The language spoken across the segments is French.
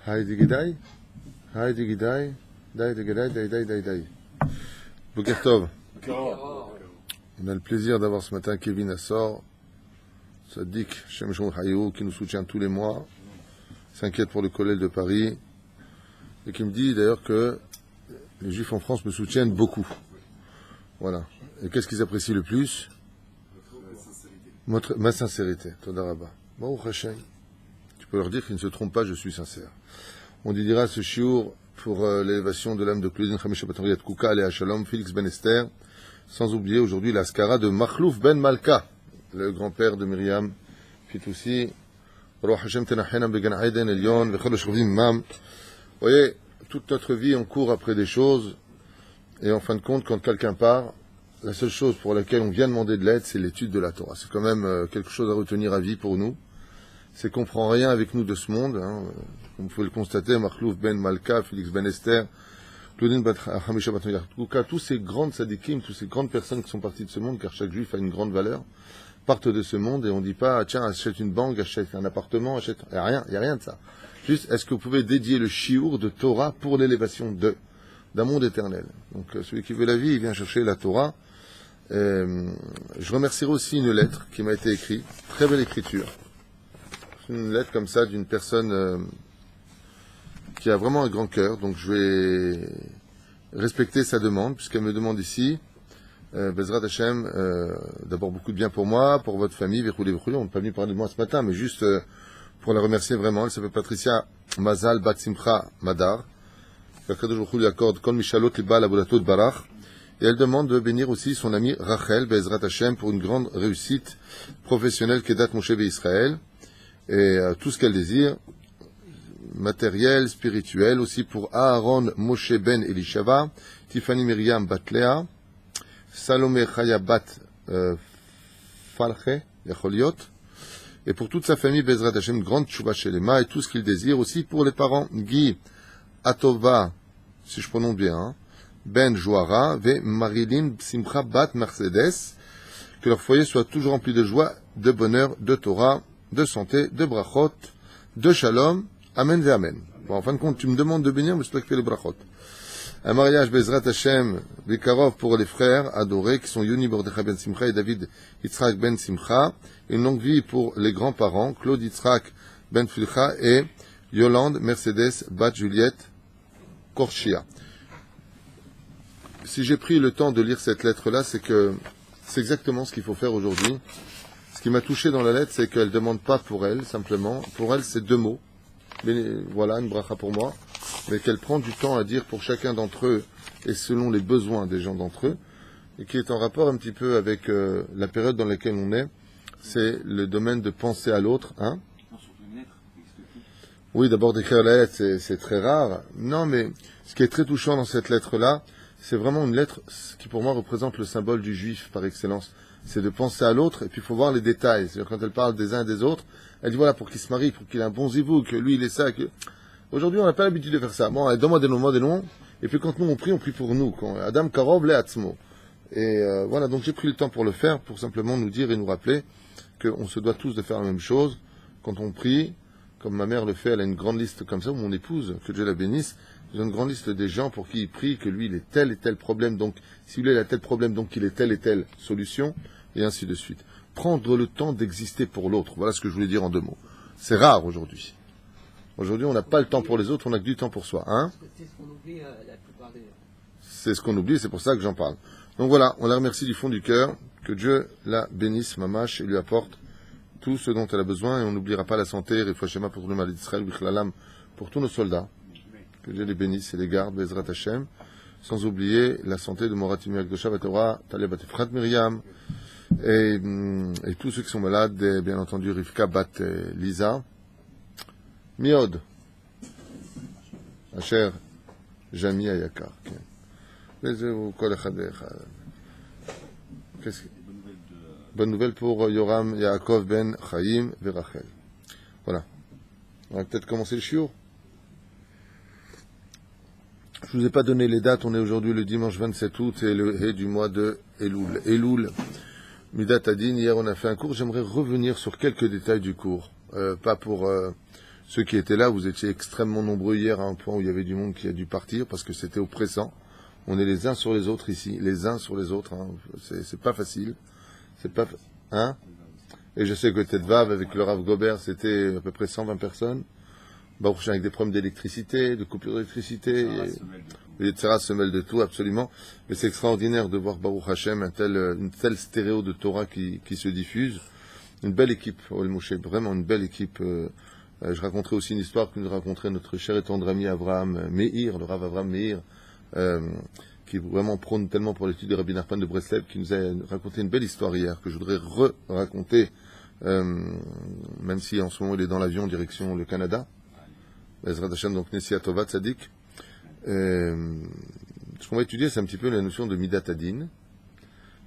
Heidi Gidai, Heidi Gidai, Dai Gidai, Dai Dai Dai Dai. Boker Tov. On a le plaisir d'avoir ce matin Kevin Assor, Sadiq Shem Shon Hayou, qui nous soutient tous les mois, s'inquiète pour le collège de Paris, et qui me dit d'ailleurs que les Juifs en France me soutiennent beaucoup. Voilà. Et qu'est-ce qu'ils apprécient le plus? Ma sincérité. Toda Rabba. Baruch Hashem. Tu peux leur dire qu'ils ne se trompent pas, je suis sincère. On dédiera ce shiur pour l'élévation de l'âme de Claudine Chamisha Batoriat Kouka, Léa Shalom, Félix Ben Esther, sans oublier aujourd'hui l'Askara de Makhlouf Ben Malka, le grand-père de Myriam Fitoussi. Baruch Hashem Tenachenam Began Aiden Elion, Vechol Shrovim Mam. Vous voyez, toute notre vie, on court après des choses, et en fin de compte, quand quelqu'un part, la seule chose pour laquelle on vient demander de l'aide, c'est l'étude de la Torah. C'est quand même quelque chose à retenir à vie pour nous. C'est qu'on ne prend rien avec nous de ce monde. Comme vous pouvez le constater, Makhlouf Ben Malka, Félix Ben Esther, Claudine Hamisha Batmiyah Kouka, tous ces grandes sadikim, toutes ces grandes personnes qui sont parties de ce monde, car chaque juif a une grande valeur, partent de ce monde et on ne dit pas, tiens, achète une banque, achète un appartement, achète... Il n'y a rien de ça. Juste, est-ce que vous pouvez dédier le shiur de Torah pour l'élévation d'un monde éternel? Donc, celui qui veut la vie, il vient chercher la Torah. Je remercierai aussi une lettre qui m'a été écrite, très belle écriture. Une lettre comme ça d'une personne qui a vraiment un grand cœur, donc je vais respecter sa demande, puisqu'elle me demande ici, Bezrat Hashem, d'abord beaucoup de bien pour moi, pour votre famille, Verroulé, on n'est pas venu parler de moi ce matin, mais juste pour la remercier vraiment. Elle s'appelle Patricia Mazal Bat Simcha Madar, qu'Akadosh Baruch Hu lui accorde Kol Mishalot Liba Labodato de Barach. Et elle demande de bénir aussi son amie Rachel, Bezrat Hashem, pour une grande réussite professionnelle qu'Edat Moshe Israël, et tout ce qu'elle désire, matériel, spirituel, aussi pour Aaron Moshe Ben Elishava, Tiffany Myriam Batlea, Salomé Chaya Bat Falche, Yacholiot, et pour toute sa famille, Bezrat Hashem, grande tchouva shelema, et tout ce qu'il désire, aussi pour les parents, Guy Atova, si je prononce bien, Ben Joara, Ve Marilyn Simcha Bat Mercedes, que leur foyer soit toujours rempli de joie, de bonheur, de Torah, de santé, de brachot, de shalom, amen ve amen. Bon, en fin de compte, tu me demandes de bénir, mais je te fais les brachot. Un mariage Bezrat Hashem, Bekarov pour les frères adorés, qui sont Yoni Bordecha Ben Simcha et David Yitzhak Ben Simcha. Une longue vie pour les grands-parents, Claude Yitzhak Ben Filcha et Yolande Mercedes Bat Juliette Korchia. Si j'ai pris le temps de lire cette lettre-là, c'est que c'est exactement ce qu'il faut faire aujourd'hui. Ce qui m'a touché dans la lettre, c'est qu'elle ne demande pas pour elle, simplement. Pour elle, c'est 2 mots. Mais voilà, une bracha pour moi. Mais qu'elle prend du temps à dire pour chacun d'entre eux, et selon les besoins des gens d'entre eux, et qui est en rapport un petit peu avec la période dans laquelle on est. C'est le domaine de penser à l'autre. Hein? Oui, d'abord d'écrire la lettre, c'est très rare. Non, mais ce qui est très touchant dans cette lettre-là, c'est vraiment une lettre qui pour moi représente le symbole du juif par excellence. C'est de penser à l'autre, et puis il faut voir les détails. C'est-à-dire quand elle parle des uns et des autres, elle dit voilà, pour qu'il se marie, pour qu'il ait un bon zivou, que lui il est ça, que... Aujourd'hui on n'a pas l'habitude de faire ça. Bon, donne-moi des noms, et puis quand nous on prie pour nous. Quand Adam Karov le Atzmo. Et voilà, donc j'ai pris le temps pour le faire, pour simplement nous dire et nous rappeler qu'on se doit tous de faire la même chose. Quand on prie, comme ma mère le fait, elle a une grande liste comme ça, ou mon épouse, que Dieu la bénisse, j'ai une grande liste des gens pour qui il prie, que lui il est tel et tel problème, donc si lui il a tel problème, donc il est telle et telle solution, et ainsi de suite. Prendre le temps d'exister pour l'autre, voilà ce que je voulais dire en 2 mots. C'est rare aujourd'hui. Aujourd'hui on n'a pas le temps pour les autres, on n'a que du temps pour soi. Hein? C'est ce qu'on oublie la plupart des... C'est ce qu'on oublie, c'est pour ça que j'en parle. Donc voilà, on la remercie du fond du cœur, que Dieu la bénisse, Mamash, et lui apporte tout ce dont elle a besoin, et on n'oubliera pas la santé, Refouachema pour tout le mal d'Israël, Bichlalam, pour tous nos soldats. Que Dieu les bénisse et les garde, Bezrat Hashem, sans oublier la santé de Moratimi Akdosha Batora, Taleb Batifrat Myriam, et tous ceux qui sont malades, et bien entendu Rivka Bat Lisa, Miod, Asher Jami Ayakar. Bonne nouvelle pour Yoram Yaakov Ben Chaim Verachel. Voilà. On va peut-être commencer le shiur. Je ne vous ai pas donné les dates, on est aujourd'hui le dimanche 27 août et le Hé du mois de Elul. Elul, Midat Adin, hier on a fait un cours, j'aimerais revenir sur quelques détails du cours. Pas pour Ceux qui étaient là, vous étiez extrêmement nombreux hier à un point où il y avait du monde qui a dû partir parce que c'était oppressant. On est les uns sur les autres ici, les uns sur les autres. Hein. C'est pas facile. C'est pas, hein? Et je sais que Tetvav, avec le Rav Gobert, c'était à peu près 120 personnes. Baruch Hashem, avec des problèmes d'électricité, de coupure d'électricité. Les Tzeras se mêlent de tout, absolument. Mais c'est extraordinaire de voir Baruch Hashem, une telle stéréo de Torah qui se diffuse. Une belle équipe, Ol Moshe, vraiment une belle équipe. Je raconterai aussi une histoire que nous raconterait notre cher et tendre ami Avraham Meir, le Rav Avraham Meir, qui vraiment prône tellement pour l'étude de Rabbi Nachman de Breslev, qui nous a raconté une belle histoire hier, que je voudrais raconter même si en ce moment il est dans l'avion en direction le Canada. Ezrat Hashem, donc Nessia Tova Tzadik. Ce qu'on va étudier, c'est un petit peu la notion de Midat Adin,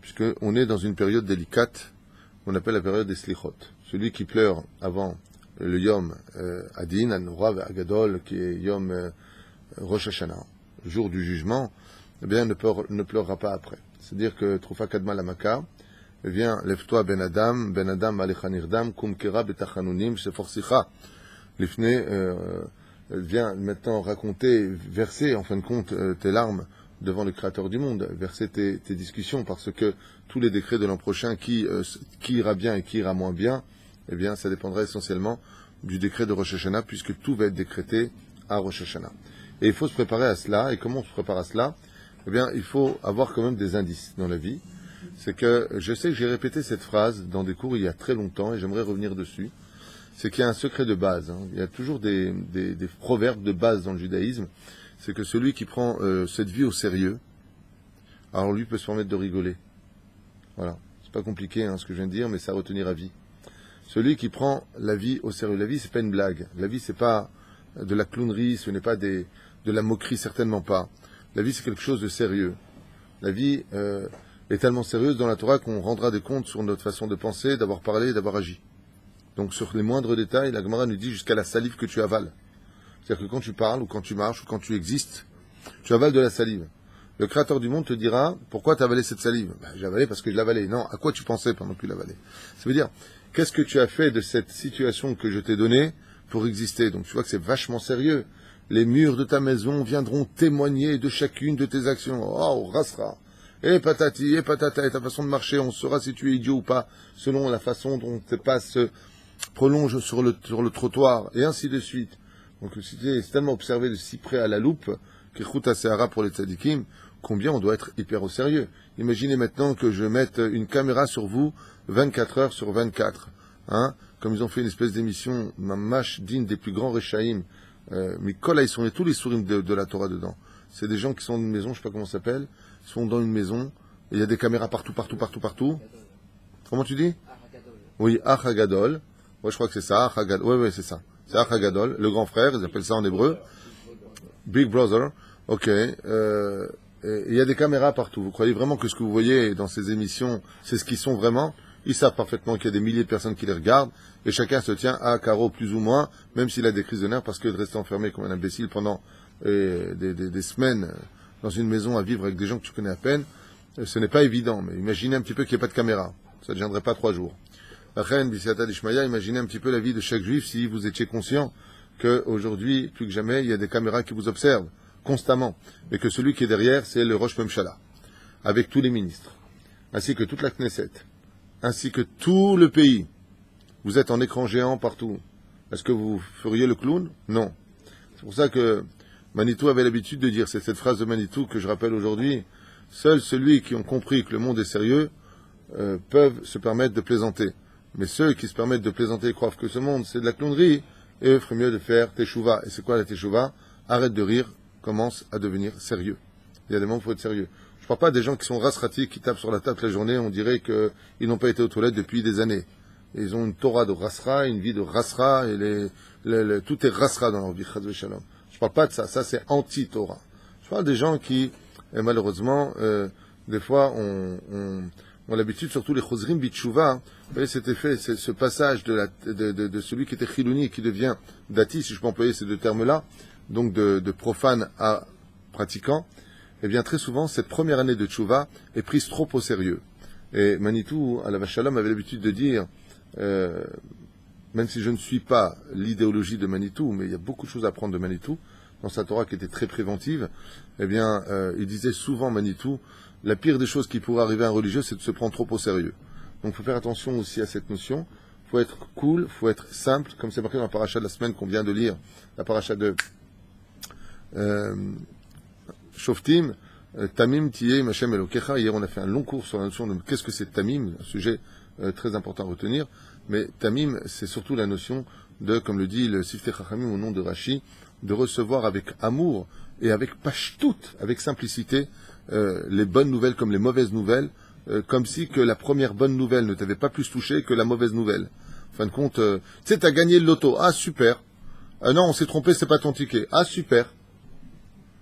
puisqu'on est dans une période délicate, qu'on appelle la période des Slichot. Celui qui pleure avant le Yom Adin, An-Rav Agadol, qui est Yom Rosh Hashanah, jour du jugement, eh bien, ne pleurera pas après. C'est-à-dire que Troufa Kadma Lamaka, viens, lève-toi Ben Adam Alecha Nirdam, Kum Kera Betachanunim, Sheforsicha. L'Ifné vient maintenant raconter, verser en fin de compte tes larmes devant le Créateur du monde, verser tes discussions, parce que tous les décrets de l'an prochain, qui ira bien et qui ira moins bien, eh bien, ça dépendra essentiellement du décret de Rosh Hashanah, puisque tout va être décrété à Rosh Hashanah. Et il faut se préparer à cela. Et comment on se prépare à cela? Eh bien, il faut avoir quand même des indices dans la vie. C'est que, je sais que j'ai répété cette phrase dans des cours il y a très longtemps, et j'aimerais revenir dessus. C'est qu'il y a un secret de base. Il y a toujours des proverbes de base dans le judaïsme. C'est que celui qui prend cette vie au sérieux, alors lui peut se permettre de rigoler. Voilà. C'est pas compliqué ce que je viens de dire, mais ça à retenir à vie. Celui qui prend la vie au sérieux. La vie, c'est pas une blague. La vie, c'est pas de la clownerie, ce n'est pas de la moquerie, certainement pas. La vie, c'est quelque chose de sérieux. La vie est tellement sérieuse dans la Torah qu'on rendra des comptes sur notre façon de penser, d'avoir parlé, d'avoir agi. Donc sur les moindres détails, la Gemara nous dit jusqu'à la salive que tu avales. C'est-à-dire que quand tu parles, ou quand tu marches, ou quand tu existes, tu avales de la salive. Le Créateur du monde te dira, pourquoi tu as avalé cette salive? J'ai avalé parce que je l'avalais. Non, à quoi tu pensais pendant que tu l'avalais? Ça veut dire, qu'est-ce que tu as fait de cette situation que je t'ai donnée pour exister? Donc tu vois que c'est vachement sérieux. Les murs de ta maison viendront témoigner de chacune de tes actions. Oh, rasra. Et patati, et patata, et ta façon de marcher, on saura si tu es idiot ou pas, selon la façon dont tes pas se prolongent sur le trottoir, et ainsi de suite. Donc c'est tellement observé de si près à la loupe, qu'Echouta Sehara pour les tzadikim, combien on doit être hyper au sérieux. Imaginez maintenant que je mette une caméra sur vous 24 heures sur 24. Comme ils ont fait une espèce d'émission, mamash digne des plus grands Rechaïm. Mikola, ils sont tous les sourim de la Torah dedans. C'est des gens qui sont dans une maison, je sais pas comment ça s'appelle, ils sont dans une maison, et il y a des caméras partout. Comment tu dis? Oui, Achagadol. Ouais, je crois que c'est ça, Achagadol. Ouais, c'est ça. C'est Achagadol, le grand frère, ils appellent ça en hébreu. Big Brother. Ok. Il y a des caméras partout. Vous croyez vraiment que ce que vous voyez dans ces émissions, c'est ce qu'ils sont vraiment? Ils savent parfaitement qu'il y a des milliers de personnes qui les regardent, et chacun se tient à carreau plus ou moins, même s'il a des crises de nerfs, parce que de rester enfermé comme un imbécile pendant des semaines dans une maison à vivre avec des gens que tu connais à peine, ce n'est pas évident. Mais imaginez un petit peu qu'il n'y ait pas de caméra. Ça ne tiendrait pas 3 jours. La reine Bisiata d'Ishmaïa, imaginez un petit peu la vie de chaque juif si vous étiez conscient qu'aujourd'hui, plus que jamais, il y a des caméras qui vous observent constamment, et que celui qui est derrière, c'est le Rosh Memshala, avec tous les ministres, ainsi que toute la Knesset, ainsi que tout le pays. Vous êtes en écran géant partout. Est-ce que vous feriez le clown? Non. C'est pour ça que Manitou avait l'habitude de dire, c'est cette phrase de Manitou que je rappelle aujourd'hui, seuls ceux qui ont compris que le monde est sérieux peuvent se permettre de plaisanter. Mais ceux qui se permettent de plaisanter et croient que ce monde c'est de la clownerie, et eux ferait mieux de faire teshuva. Et c'est quoi la teshuva? Arrête de rire, commence à devenir sérieux. Il y a des moments où il faut être sérieux. Je ne parle pas des gens qui sont rasratis, qui tapent sur la table toute la journée, on dirait qu'ils n'ont pas été aux toilettes depuis des années. Et ils ont une Torah de rasra, une vie de rasra, et tout est rasra dans leur vie, chas v'shalom. Je ne parle pas de ça, ça c'est anti-Torah. Je parle des gens qui, malheureusement, des fois, ont l'habitude, surtout les chosrim bitchouva, vous voyez cet effet, ce passage de celui qui était chilouni, qui devient dati, si je peux employer ces deux termes-là, donc de profane à pratiquant, eh bien très souvent, cette première année de tchouva est prise trop au sérieux. Et Manitou, à la Vachalom, avait l'habitude de dire, même si je ne suis pas l'idéologie de Manitou, mais il y a beaucoup de choses à prendre de Manitou, dans sa Torah qui était très préventive, eh bien, il disait souvent, Manitou, la pire des choses qui pourrait arriver à un religieux, c'est de se prendre trop au sérieux. Donc il faut faire attention aussi à cette notion. Il faut être cool, il faut être simple, comme c'est marqué dans la paracha de la semaine qu'on vient de lire, la paracha de Shoftim, Tamim, Tiyeh, Machem, Elokecha. Hier, on a fait un long cours sur la notion de qu'est-ce que c'est Tamim, un sujet très important à retenir. Mais Tamim, c'est surtout la notion de, comme le dit le Siftei Chachamim au nom de Rashi, de recevoir avec amour et avec pashtout, avec simplicité, les bonnes nouvelles comme les mauvaises nouvelles, comme si que la première bonne nouvelle ne t'avait pas plus touché que la mauvaise nouvelle. En fin de compte, tu sais, t'as gagné le loto. Ah, super. Non, on s'est trompé, c'est pas ton ticket. Ah, super.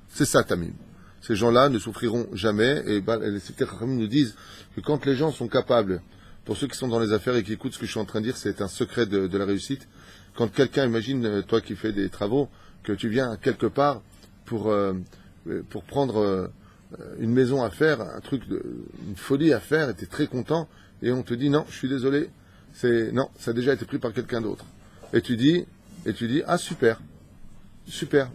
C'est ça, Tamim. Ces gens-là ne souffriront jamais. Et les Siftei Chachamim nous disent que quand les gens sont capables, pour ceux qui sont dans les affaires et qui écoutent ce que je suis en train de dire, c'est un secret de la réussite. Quand quelqu'un, imagine, toi qui fais des travaux, que tu viens quelque part pour prendre une maison à faire, un truc, une folie à faire, et tu es très content, et on te dit non, je suis désolé, non, ça a déjà été pris par quelqu'un d'autre. Et tu dis, ah super, super.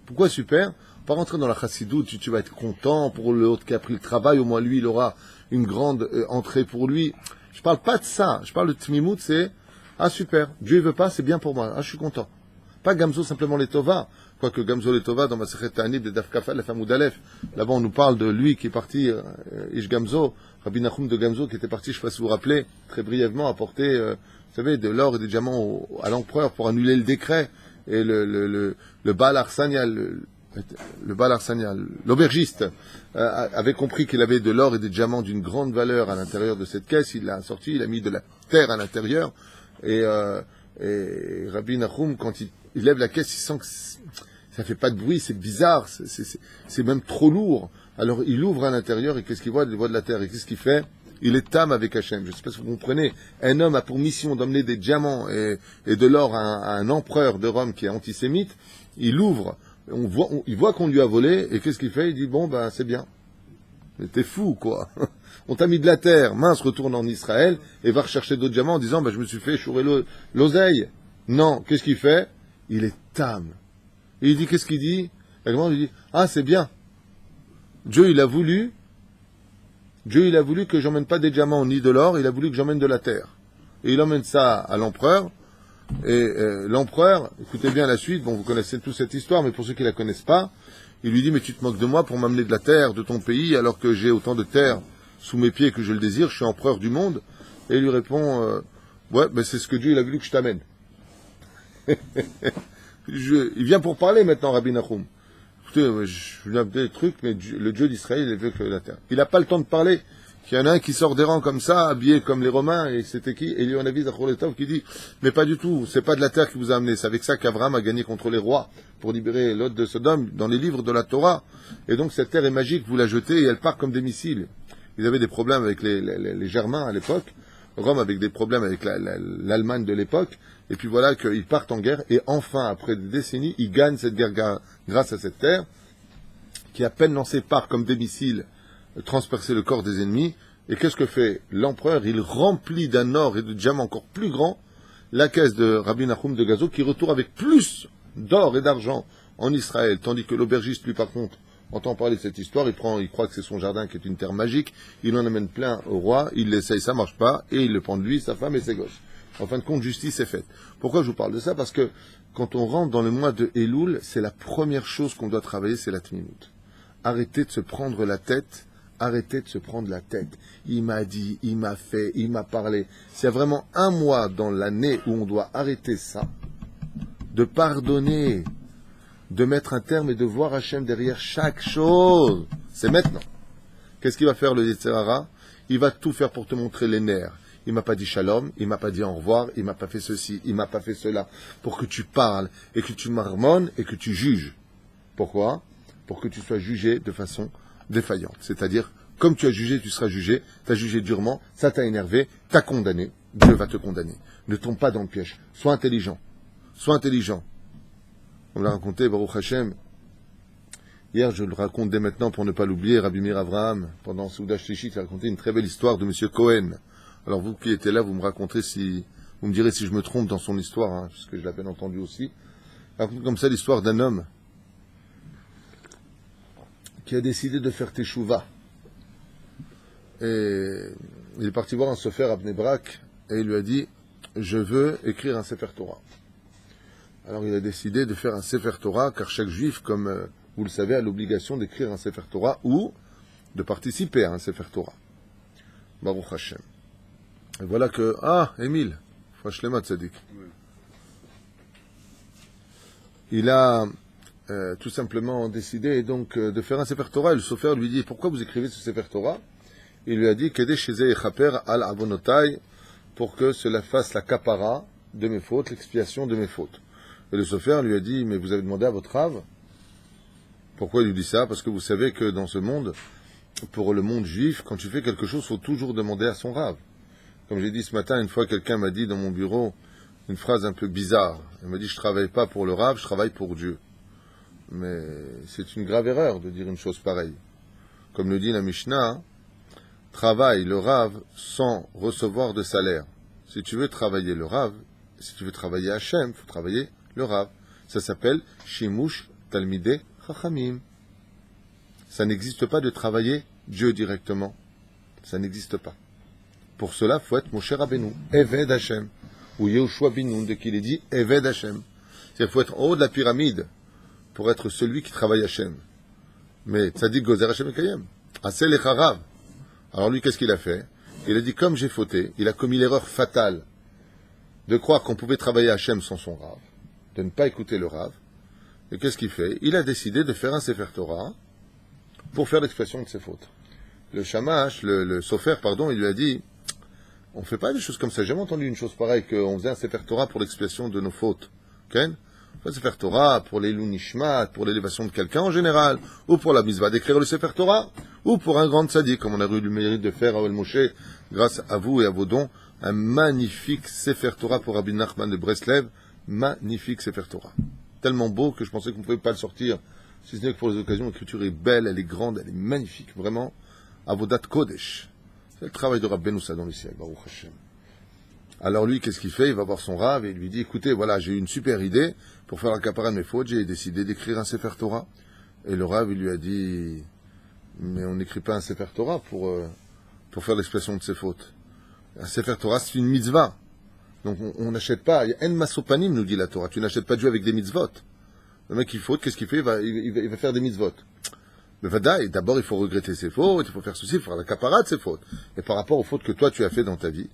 Pourquoi super? Pas rentrer dans la chassidoute, tu vas être content pour l'autre qui a pris le travail, au moins lui, il aura une grande entrée pour lui. Je parle pas de ça, je parle de tmimout, c'est ah super, Dieu veut pas, c'est bien pour moi, ah je suis content. Pas Gamzo simplement les Tova, quoique Gamzo les Tova dans ma Masechet Ta'anit de Daf Kafal, la femme Oudalef, là-bas on nous parle de lui qui est parti, Ish Gamzo, Rabbi Nachum de Gamzo qui était parti, je ne sais pas si vous vous rappelez, très brièvement apporter, vous savez, de l'or et des diamants à l'empereur pour annuler le décret, et le Baal Arsania, l'aubergiste, avait compris qu'il avait de l'or et des diamants d'une grande valeur à l'intérieur de cette caisse, il l'a sorti, il a mis de la terre à l'intérieur, et Rabbi Nachum, quand il lève la caisse, il sent que ça fait pas de bruit, c'est bizarre, c'est même trop lourd. Alors il ouvre à l'intérieur et qu'est-ce qu'il voit? Il voit de la terre. Et qu'est-ce qu'il fait? Il est tam avec Hachem. Je ne sais pas si vous comprenez. Un homme a pour mission d'emmener des diamants et de l'or à un empereur de Rome qui est antisémite. Il ouvre, il voit qu'on lui a volé et qu'est-ce qu'il fait? Il dit bon ben c'est bien. Mais t'es fou quoi. On t'a mis de la terre, mince, retourne en Israël et va rechercher d'autres diamants en disant ben, je me suis fait chourer l'oseille. Non, qu'est-ce qu'il fait? Il est tam. Et il dit, qu'est-ce qu'il dit? La grande lui dit, ah, c'est bien. Dieu, il a voulu que j'emmène pas des diamants ni de l'or, il a voulu que j'emmène de la terre. Et il emmène ça à l'empereur. Et l'empereur, écoutez bien la suite, bon, vous connaissez toute cette histoire, mais pour ceux qui la connaissent pas, il lui dit, mais tu te moques de moi pour m'amener de la terre de ton pays, alors que j'ai autant de terre sous mes pieds que je le désire, je suis empereur du monde. Et il lui répond, ouais, mais c'est ce que Dieu, il a voulu que je t'amène. Il vient pour parler maintenant, Rabbi Nachum. Écoutez, je viens des trucs, mais le Dieu d'Israël, il veut que la terre. Il n'a pas le temps de parler. Il y en a un qui sort des rangs comme ça, habillé comme les Romains, et c'était qui? Et il y en a vu Zacholetov qui dit, mais pas du tout, c'est pas de la terre qui vous a amené, c'est avec ça qu'Abraham a gagné contre les rois, pour libérer Lot de Sodome, dans les livres de la Torah. Et donc cette terre est magique, vous la jetez, et elle part comme des missiles. Ils avaient des problèmes avec les Germains à l'époque, Rome avec des problèmes avec l'Allemagne de l'époque, et puis voilà qu'ils partent en guerre, et enfin, après des décennies, ils gagnent cette guerre grâce à cette terre, qui à peine lancée part comme des missiles, transpercer le corps des ennemis, et qu'est-ce que fait l'empereur? Il remplit d'un or et de diamants encore plus grands la caisse de Rabbi Nachum de Gazo, qui retourne avec plus d'or et d'argent en Israël, tandis que l'aubergiste, lui, par contre, entend parler de cette histoire, il croit que c'est son jardin qui est une terre magique, il en amène plein au roi, il l'essaye, ça marche pas, et il le prend de lui, sa femme et ses gosses. En fin de compte, justice est faite. Pourquoi je vous parle de ça? Parce que quand on rentre dans le mois de Elul, c'est la première chose qu'on doit travailler, c'est la tmimout. Arrêtez de se prendre la tête, arrêtez de se prendre la tête. Il m'a dit, il m'a fait, il m'a parlé. S'il y a vraiment un mois dans l'année où on doit arrêter ça, de pardonner, de mettre un terme et de voir Hachem derrière chaque chose, c'est maintenant. Qu'est-ce qu'il va faire le Yetzer Hara? Il va tout faire pour te montrer les nerfs. Il m'a pas dit shalom, il m'a pas dit au revoir, il m'a pas fait ceci, il m'a pas fait cela, pour que tu parles et que tu marmonnes et que tu juges. Pourquoi? Pour que tu sois jugé de façon défaillante. C'est-à-dire, comme tu as jugé, tu seras jugé, tu as jugé durement, ça t'a énervé, t'as condamné, Dieu va te condamner. Ne tombe pas dans le piège. Sois intelligent. Sois intelligent. On l'a raconté, Baruch Hashem. Hier, je le raconte dès maintenant pour ne pas l'oublier, Rabbi Meir Avraham, pendant Souda Shlichit, il a raconté une très belle histoire de M. Cohen. Alors vous qui étiez là, vous me raconterez si Vous me direz si je me trompe dans son histoire, hein, puisque je l'ai à peine entendu aussi. Il raconte comme ça l'histoire d'un homme qui a décidé de faire teshuva. Et il est parti voir un sofer à Bnei Brak et il lui a dit « Je veux écrire un Sefer Torah ». Alors il a décidé de faire un Sefer Torah, car chaque juif, comme vous le savez, a l'obligation d'écrire un Sefer Torah ou de participer à un Sefer Torah. Baruch Hashem. Et voilà que... Ah, Émile, Frashlema Tzadik. Il a tout simplement décidé donc de faire un Sefer Torah. Et le sofer lui dit « Pourquoi vous écrivez ce Sefer Torah ?» Il lui a dit « Kedei shezeh echaper al avonotai » pour que cela fasse la kapara de mes fautes, l'expiation de mes fautes. Et le sofer lui a dit « Mais vous avez demandé à votre rave ?» Pourquoi il lui dit ça? Parce que vous savez que dans ce monde, pour le monde juif, quand tu fais quelque chose, il faut toujours demander à son rave. Comme j'ai dit ce matin, une fois quelqu'un m'a dit dans mon bureau une phrase un peu bizarre. Il m'a dit « Je ne travaille pas pour le rave, je travaille pour Dieu ». Mais c'est une grave erreur de dire une chose pareille. Comme le dit la Mishnah, travaille le rave sans recevoir de salaire. Si tu veux travailler le rave, si tu veux travailler Hachem, il faut travailler le rave. Ça s'appelle Shimush Talmidei Chachamim. Ça n'existe pas de travailler Dieu directement. Ça n'existe pas. Pour cela, il faut être Moshe Rabbeinu, Eved Hachem. Ou Yehoshua bin Nun, dès qu'il est dit Eved Hachem. C'est-à-dire qu'il faut être en haut de la pyramide pour être celui qui travaille Hachem. Mais Tzadik Gozer Hachem Ekayem. Asel Echarav. Alors lui, qu'est-ce qu'il a fait? Il a dit, comme j'ai fauté, il a commis l'erreur fatale de croire qu'on pouvait travailler Hachem sans son rave, de ne pas écouter le rave. Et qu'est-ce qu'il fait? Il a décidé de faire un Sefer Torah pour faire l'expression de ses fautes. Le Shamash, le sofer, pardon, il lui a dit, on ne fait pas des choses comme ça. J'ai jamais entendu une chose pareille, qu'on faisait un Sefer Torah pour l'expiation de nos fautes. Ken? On fait un Sefer Torah pour les Nishmat, pour l'élévation de quelqu'un en général, ou pour la mitzvah d'écrire le Sefer Torah, ou pour un grand tzaddik, comme on a eu le mérite de faire à El Moshe, grâce à vous et à vos dons, un magnifique Sefer Torah pour Rabbi Nachman de Breslev, magnifique Sefer Torah. Tellement beau que je pensais qu'on ne pouvait pas le sortir, si ce n'est que pour les occasions. L'écriture est belle, elle est grande, elle est magnifique, vraiment, Avodat Kodesh. C'est le travail de Rabbeinu dans le ciel, Baruch Hashem. Alors lui, qu'est-ce qu'il fait? Il va voir son rave et il lui dit, écoutez, voilà, j'ai eu une super idée pour faire la capara de mes fautes, j'ai décidé d'écrire un Sefer Torah. Et le rave, il lui a dit, mais on n'écrit pas un Sefer Torah pour faire l'expression de ses fautes. Un Sefer Torah, c'est une mitzvah. Donc on n'achète pas, il y a en masopanim, nous dit la Torah, tu n'achètes pas Dieu avec des mitzvot. Le mec qui faute, qu'est-ce qu'il fait? Il va faire des mitzvot. Mais vadaï, d'abord il faut regretter ses fautes, il faut faire ceci, il faut faire la capara de ses fautes. Et par rapport aux fautes que toi tu as fait dans ta vie,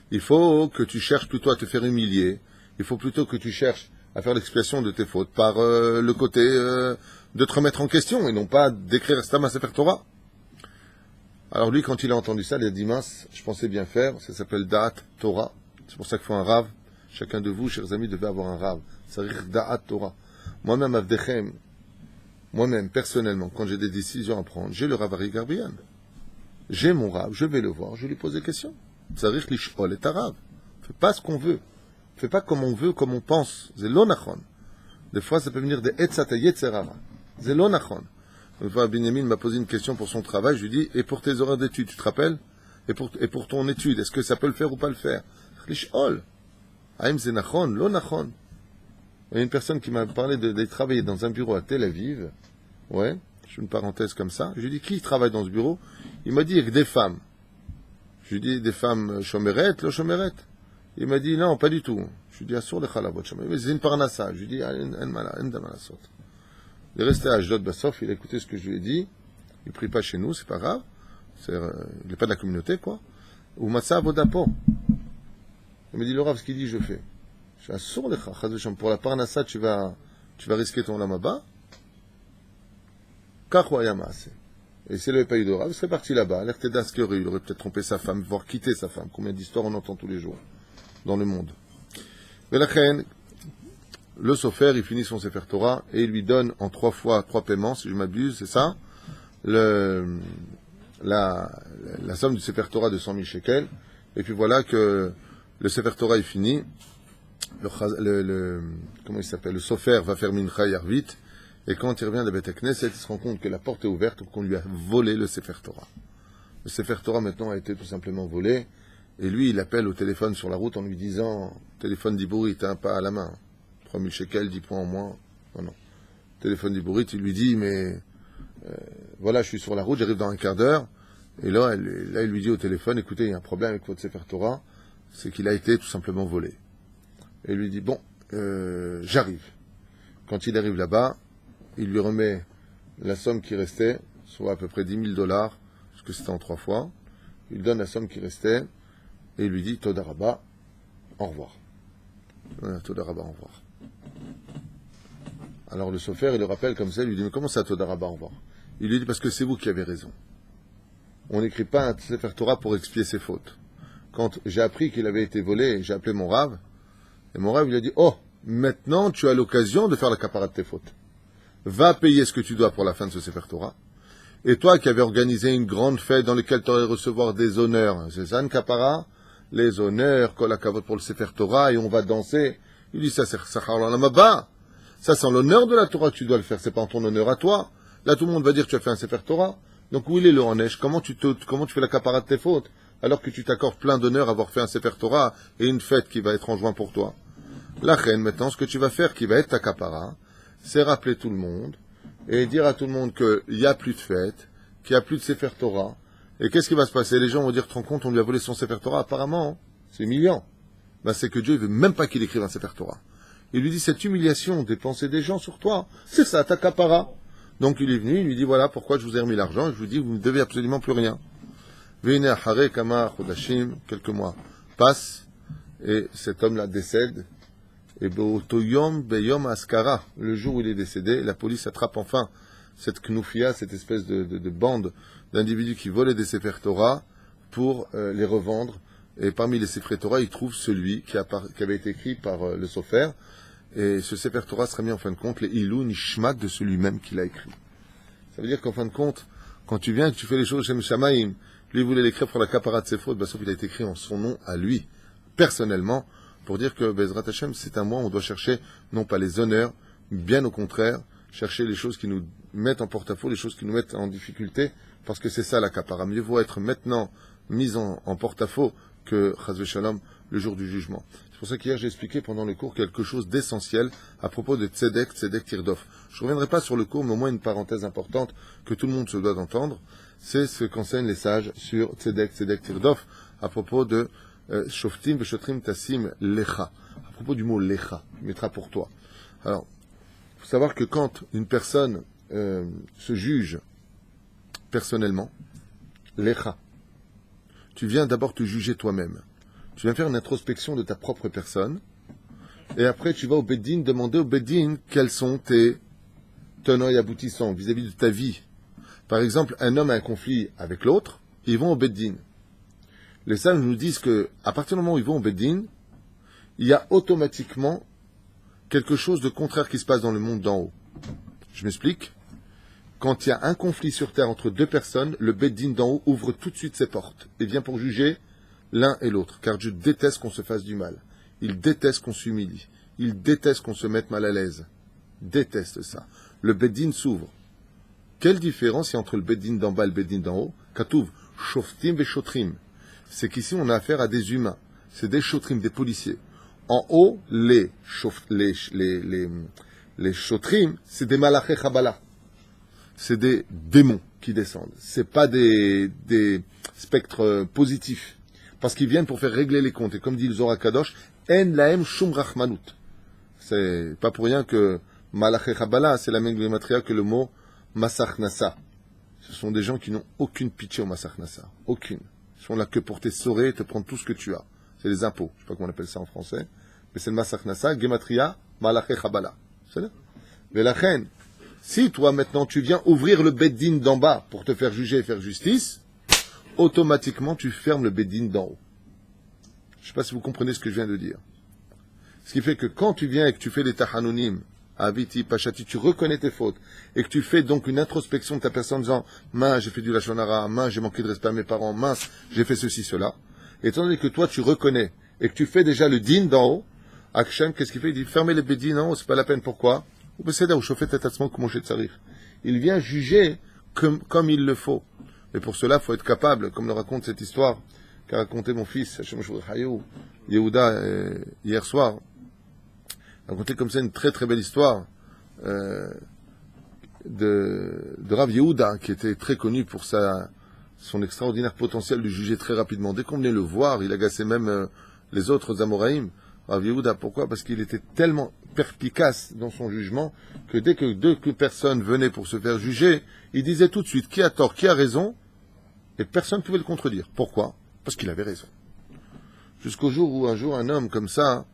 il faut que tu cherches plutôt à te faire humilier, il faut plutôt que tu cherches à faire l'expiation de tes fautes par le côté de te remettre en question, et non pas d'écrire Stam Sefer Torah. Alors lui, quand il a entendu ça, il a dit, mince, je pensais bien faire, ça s'appelle Da'at Torah, c'est pour ça qu'il faut un rave. Chacun de vous, chers amis, devait avoir un rave. Ça veut dire Da'at Torah. Moi-même, Avdechem, moi-même, personnellement, quand j'ai des décisions à prendre, j'ai le Rav Ari Garbian. J'ai mon rave, je vais le voir, je lui pose des questions. Ça veut dire l'ishol est arabe. Fais pas ce qu'on veut. Fais pas comme on veut, comme on pense. C'est l'onachon. Des fois, ça peut venir de etzata yetzerara. C'est l'onachon. Une fois, Benjamin m'a posé une question pour son travail. Je lui dis, et pour tes horaires d'études, tu te rappelles? Et pour ton étude, est-ce que ça peut le faire ou pas le faire? L'ishol. Aïm c'est nachon, l'onachon. Il y a une personne qui m'a parlé de travailler dans un bureau à Tel Aviv. Ouais, je fais une parenthèse comme ça. Je lui dis, qui travaille dans ce bureau? Il m'a dit, avec des femmes. Je lui dis, des femmes chomerettes, le chomerettes. Il m'a dit, non, pas du tout. Je lui dis, assur le chalavot chomeret. Mais c'est une parnassa. Je lui dis, il est resté à Ashdod Bassof, il a écouté ce que je lui ai dit. Il ne prie pas chez nous, c'est pas grave. Il n'est pas de la communauté, quoi. Ou matza avodapo. Il m'a dit, le Rav, ce qu'il dit, je fais. Je suis assur le chalavot. Pour la parnassa, tu vas risquer ton lamaba. Kachwayamase. Et s'il n'avait pas eu de Rav, il serait parti là-bas. L'air d'Askeru, il aurait peut-être trompé sa femme, voire quitté sa femme. Combien d'histoires on entend tous les jours dans le monde. Mais la reine, le sofer, il finit son Sefer Torah et il lui donne en 3 paiements, si je m'abuse, c'est ça, la somme du Sefer Torah de 100 000 shekels. Et puis voilà que le Sefer Torah est fini. Comment il s'appelle? Le sofer va faire Mincha Yarvit. Et quand il revient de Beth Knesset, il se rend compte que la porte est ouverte, qu'on lui a volé le Sefer Torah. Le Sefer Torah maintenant a été tout simplement volé. Et lui, il appelle au téléphone sur la route en lui disant, téléphone d'Ibourit, hein, pas à la main, 3000 shekels, 10 points en moins, non. Téléphone d'Ibourit, il lui dit, mais voilà, je suis sur la route, j'arrive dans un quart d'heure, et là, il lui dit au téléphone, écoutez, il y a un problème avec votre Sefer Torah, c'est qu'il a été tout simplement volé. Et il lui dit, bon, j'arrive. Quand il arrive là-bas, il lui remet la somme qui restait, soit à peu près $10 000, parce que c'était en 3 fois. Il donne la somme qui restait, et il lui dit, Toda Rabba, au revoir. Toda Rabba, au revoir. Alors le sofer, il le rappelle comme ça, il lui dit, mais comment ça, Toda Rabba, au revoir? Il lui dit, parce que c'est vous qui avez raison. On n'écrit pas un Sefer Torah pour expier ses fautes. Quand j'ai appris qu'il avait été volé, j'ai appelé mon Rav, et mon Rav, il a dit, oh, maintenant tu as l'occasion de faire la capara de tes fautes. Va payer ce que tu dois pour la fin de ce Sefer Torah. Et toi qui avais organisé une grande fête dans laquelle tu aurais recevoir des honneurs, c'est ça une capara? Les honneurs, kol hakavod pour le Sefer Torah, et on va danser. Il dit, ça c'est Sachar l'Olam Haba. Ça c'est en l'honneur de la Torah que tu dois le faire, c'est pas en ton honneur à toi. Là tout le monde va dire que tu as fait un Sefer Torah. Donc où il est le Hanesh? Comment tu fais la capara de tes fautes? Alors que tu t'accordes plein d'honneur à avoir fait un Sefer Torah et une fête qui va être en juin pour toi. La reine, maintenant, ce que tu vas faire, qui va être ta capara, c'est rappeler tout le monde et dire à tout le monde qu'il n'y a plus de fête, qu'il n'y a plus de Sefer Torah. Et qu'est-ce qui va se passer? Les gens vont dire, tu te rends compte, on lui a volé son Sefer Torah. Apparemment, c'est humiliant. Ben, c'est que Dieu ne veut même pas qu'il écrive un Sefer Torah. Il lui dit, cette humiliation des pensées des gens sur toi, c'est ça, ta capara. Donc il est venu, il lui dit, voilà pourquoi je vous ai remis l'argent, et je vous dis, vous ne devez absolument plus rien. Vene achare kama chodashim, quelques mois passent, et cet homme-là décède. Et beotoyom beyom askara, le jour où il est décédé, la police attrape enfin cette knoufia, cette espèce de bande d'individus qui volaient des Sefer Torah pour les revendre. Et parmi les Sefer Torah, il trouve celui qui avait été écrit par le Sofer. Et ce Sefer Torah sera mis en fin de compte les Ilou Nishmat de celui-même qui l'a écrit. Ça veut dire qu'en fin de compte, quand tu viens et que tu fais les choses Shem Shamaim, lui voulait l'écrire pour la capara de ses fautes, sauf qu'il a été écrit en son nom à lui, personnellement, pour dire que Bezrat Hashem, c'est un mois où on doit chercher non pas les honneurs, bien au contraire, chercher les choses qui nous mettent en porte-à-faux, les choses qui nous mettent en difficulté, parce que c'est ça la capara. Mieux vaut être maintenant mis en porte-à-faux que Chazve Shalom le jour du jugement. C'est pour ça qu'hier j'ai expliqué pendant le cours quelque chose d'essentiel à propos de Tzedek Tirdof. Je ne reviendrai pas sur le cours, mais au moins une parenthèse importante que tout le monde se doit d'entendre, c'est ce qu'enseignent les sages sur Tzedek Tirdof à propos de Shoftim Veshotrim Tassim Lecha, à propos du mot Lecha, mettra pour toi. Alors, il faut savoir que quand une personne se juge personnellement, Lecha, tu viens d'abord te juger toi-même. Tu viens faire une introspection de ta propre personne, et après tu vas au Beddin demander au Beddin quels sont tes tenants et aboutissants vis-à-vis de ta vie. Par exemple, un homme a un conflit avec l'autre, ils vont au Beddin. Les sages nous disent que à partir du moment où ils vont au Beddin, il y a automatiquement quelque chose de contraire qui se passe dans le monde d'en haut. Je m'explique. Quand il y a un conflit sur terre entre deux personnes, le Beddin d'en haut ouvre tout de suite ses portes et vient pour juger l'un et l'autre. Car Dieu déteste qu'on se fasse du mal. Il déteste qu'on s'humilie. Il déteste qu'on se mette mal à l'aise. Déteste ça. Le Beddin s'ouvre. Quelle différence il y a entre le Beddin d'en bas et le Beddin d'en haut? Katouv, Shoftim ve Shotrim. C'est qu'ici on a affaire à des humains. C'est des Shotrim, des policiers. En haut, les Shotrim, c'est des Malaché Chabala. C'est des démons qui descendent. C'est pas des spectres positifs. Parce qu'ils viennent pour faire régler les comptes. Et comme dit le Zohar Kadosh, En laem shum rachmanut. C'est pas pour rien que Malaché Chabala, c'est la même gématria que le mot Masach Nassa. Ce sont des gens qui n'ont aucune pitié au Masach Nassa. Aucune. Ils sont là que pour t'essorer et te prendre tout ce que tu as. C'est les impôts. Je sais pas comment on appelle ça en français. Mais c'est le Masach Nassa, Gematria, Malaché Chabala. C'est là. Mais la reine, si toi maintenant tu viens ouvrir le Beddin d'en bas pour te faire juger et faire justice, automatiquement tu fermes le Beddin d'en haut. Je ne sais pas si vous comprenez ce que je viens de dire. Ce qui fait que quand tu viens et que tu fais les Tahanunim, Aviti, Pachati, tu reconnais tes fautes et que tu fais donc une introspection de ta personne en disant mince, j'ai fait du Lachon Hara, mince, j'ai manqué de respect à mes parents, mince, j'ai fait ceci, cela. Et étant donné que toi tu reconnais et que tu fais déjà le din d'en haut, Akshem, qu'est-ce qu'il fait? Il dit fermez les Beddin en haut, c'est pas la peine. Pourquoi? Il vient juger comme il le faut. Et pour cela, il faut être capable, comme le raconte cette histoire qu'a raconté mon fils, Yehuda, hier soir. Il a raconté comme ça une très très belle histoire de Rav Yehuda, qui était très connu pour son extraordinaire potentiel de juger très rapidement. Dès qu'on venait le voir, il agaçait même les autres Amoraïm. Rav Yehuda, pourquoi? Parce qu'il était tellement perspicace dans son jugement que dès que deux personnes venaient pour se faire juger, il disait tout de suite qui a tort, qui a raison, et personne ne pouvait le contredire. Pourquoi? Parce qu'il avait raison. Jusqu'au jour où un jour un homme comme ça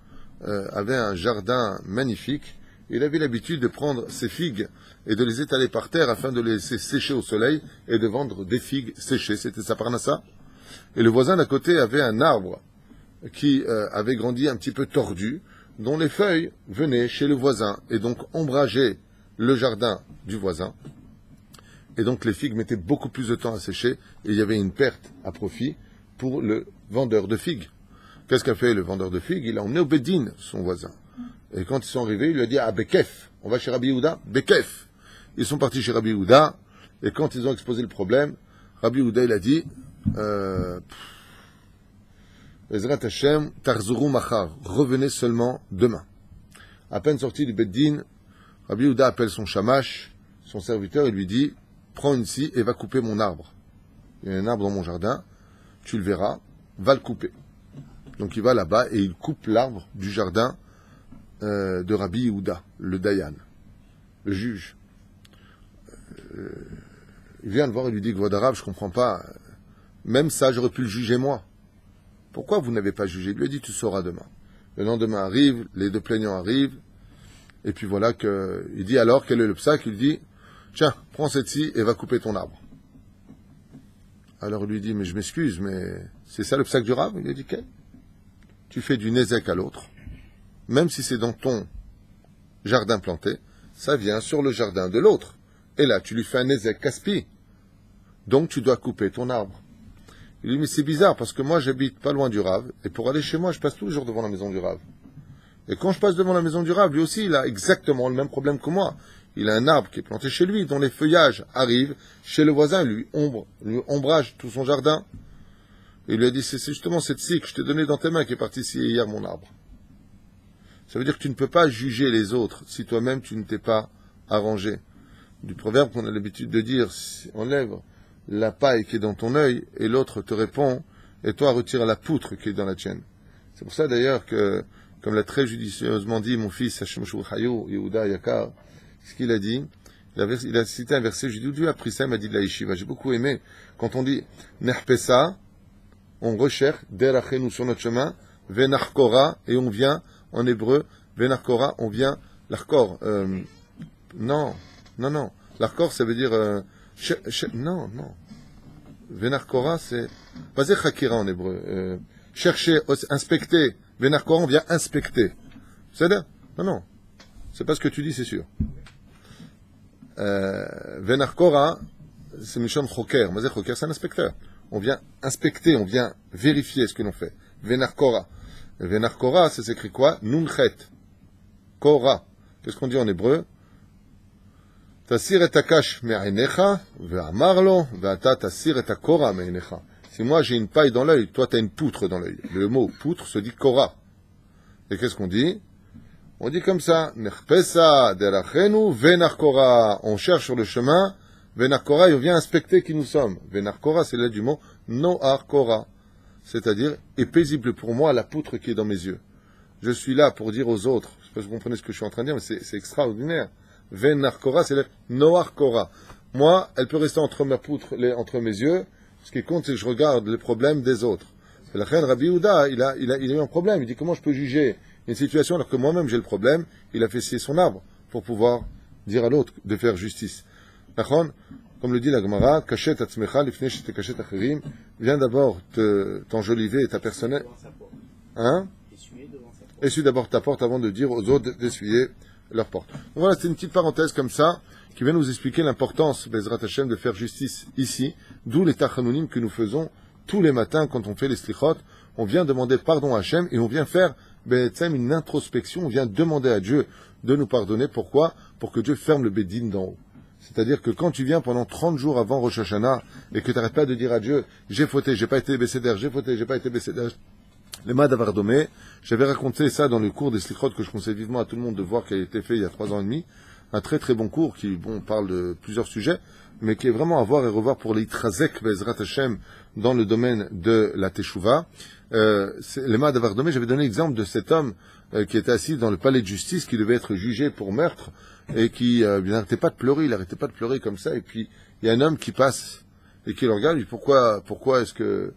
avait un jardin magnifique. Il avait l'habitude de prendre ses figues et de les étaler par terre afin de les laisser sécher au soleil et de vendre des figues séchées. C'était sa parnassa. Et le voisin d'à côté avait un arbre qui avait grandi un petit peu tordu, dont les feuilles venaient chez le voisin et donc ombrageaient le jardin du voisin. Et donc les figues mettaient beaucoup plus de temps à sécher et il y avait une perte à profit pour le vendeur de figues. Qu'est-ce qu'a fait le vendeur de figues? Il a emmené au Bédine son voisin. Et quand ils sont arrivés, il lui a dit « Ah, Bekef, on va chez Rabbi Yehuda, Bekef !» Ils sont partis chez Rabbi Yehuda, et quand ils ont exposé le problème, Rabbi Yehuda, il a dit Ezrat Hashem, tarzuru machar, revenez seulement demain. À peine sorti du Beddin, Rabbi Yehuda appelle son shamash, son serviteur, et lui dit « Prends une scie et va couper mon arbre. Il y a un arbre dans mon jardin, tu le verras, va le couper. » Donc il va là-bas et il coupe l'arbre du jardin de Rabbi Yehuda, le Dayan, le juge. Il vient le voir et lui dit, Kvod Arav, je ne comprends pas, même ça j'aurais pu le juger moi. Pourquoi vous n'avez pas jugé? Il lui a dit, tu sauras demain. Le lendemain arrive, les deux plaignants arrivent, et puis voilà il dit alors, quel est le psak? Il dit, tiens, prends cette scie et va couper ton arbre. Alors il lui dit, mais je m'excuse, mais c'est ça le psak du Rav? Il lui a dit, quel? Tu fais du nézek à l'autre, même si c'est dans ton jardin planté, ça vient sur le jardin de l'autre. Et là, tu lui fais un nézek kaspi. Donc, tu dois couper ton arbre. Il lui dit, mais c'est bizarre, parce que moi, j'habite pas loin du Rav, et pour aller chez moi, je passe tous les jours devant la maison du Rav. Et quand je passe devant la maison du Rav, lui aussi, il a exactement le même problème que moi. Il a un arbre qui est planté chez lui, dont les feuillages arrivent chez le voisin, lui ombrage tout son jardin. Et il lui a dit, c'est justement cette scie que je t'ai donnée dans tes mains qui est partie scier hier mon arbre. Ça veut dire que tu ne peux pas juger les autres si toi-même tu ne t'es pas arrangé. Du proverbe qu'on a l'habitude de dire, enlève la paille qui est dans ton œil et l'autre te répond, et toi retire la poutre qui est dans la tienne. C'est pour ça d'ailleurs que, comme l'a très judicieusement dit mon fils Hashem Shulchayu, Yehuda Yakar, ce qu'il a dit, il a cité un verset, j'ai dit, Dieu a pris ça, il m'a dit de la yeshiva. J'ai beaucoup aimé, quand on dit Nerpesa, on recherche, derachenu sur notre chemin, venarkora, et on vient, en hébreu, venarkora, on vient, l'arkor, non, l'arkor, ça veut dire, non, venarkora, c'est, pas chakira en hébreu, chercher, inspecter, venarkora, on vient inspecter. C'est-à-dire, non, c'est pas ce que tu dis, c'est sûr. Venarkora, c'est Mishon Choker, Mazé Choker, c'est un inspecteur. On vient inspecter, on vient vérifier ce que l'on fait. Venarkora. Venarkora, ça s'écrit quoi? Nunchet. Kora. Qu'est-ce qu'on dit en hébreu? Tasir et akash me'ainecha, ve'amarlo, ve'ata tasir et akora me'ainecha. Si moi j'ai une paille dans l'œil, toi tu as une poutre dans l'œil. Le mot poutre se dit kora. Et qu'est-ce qu'on dit? On dit comme ça. Nechpesa derachenu venarkora. On cherche sur le chemin. Venarkora, il vient inspecter qui nous sommes. Venarkora, c'est l'aide du mot noarkora. C'est-à-dire, est paisible pour moi la poutre qui est dans mes yeux. Je suis là pour dire aux autres, je sais pas si vous comprenez ce que je suis en train de dire, mais c'est extraordinaire. Venarkora, c'est l'aide noarkora. Moi, elle peut rester entre ma poutre, entre mes yeux. Ce qui compte, c'est que je regarde les problèmes des autres. Et la reine Rabbi Yehuda, il a eu un problème. Il dit, comment je peux juger une situation alors que moi-même j'ai le problème? Il a fait scier son arbre pour pouvoir dire à l'autre de faire justice. Comme le dit la Gemara, Kachet atzmecha lifnei shetekachet acherim, viens d'abord t'enjoliver ta personnelle. Hein? Essuie d'abord ta porte avant de dire aux autres d'essuyer leur porte. Donc voilà, c'est une petite parenthèse comme ça qui vient nous expliquer l'importance, Bezrat Hashem, de faire justice ici, d'où les tachanounim que nous faisons tous les matins quand on fait les slichot. On vient demander pardon à Hashem et on vient faire une introspection, on vient demander à Dieu de nous pardonner. Pourquoi? Pour que Dieu ferme le bédine d'en haut. C'est-à-dire que quand tu viens pendant 30 jours avant Rosh Hashanah et que tu n'arrêtes pas de dire à Dieu, j'ai fauté, j'ai pas été bécédaire, j'ai fauté, j'ai pas été bécédaire, les Mad Avardomé, j'avais raconté ça dans le cours des Slichot que je conseille vivement à tout le monde de voir qui a été fait il y a 3 ans et demi. Un très très bon cours qui, parle de plusieurs sujets, mais qui est vraiment à voir et revoir pour l'Itrazek Bezrat Hashem dans le domaine de la Teshuvah. Les Mad Avardomé, j'avais donné l'exemple de cet homme qui était assis dans le palais de justice, qui devait être jugé pour meurtre, et qui n'arrêtait pas de pleurer, il n'arrêtait pas de pleurer comme ça, et puis il y a un homme qui passe, et qui le regarde, il dit, pourquoi est-ce que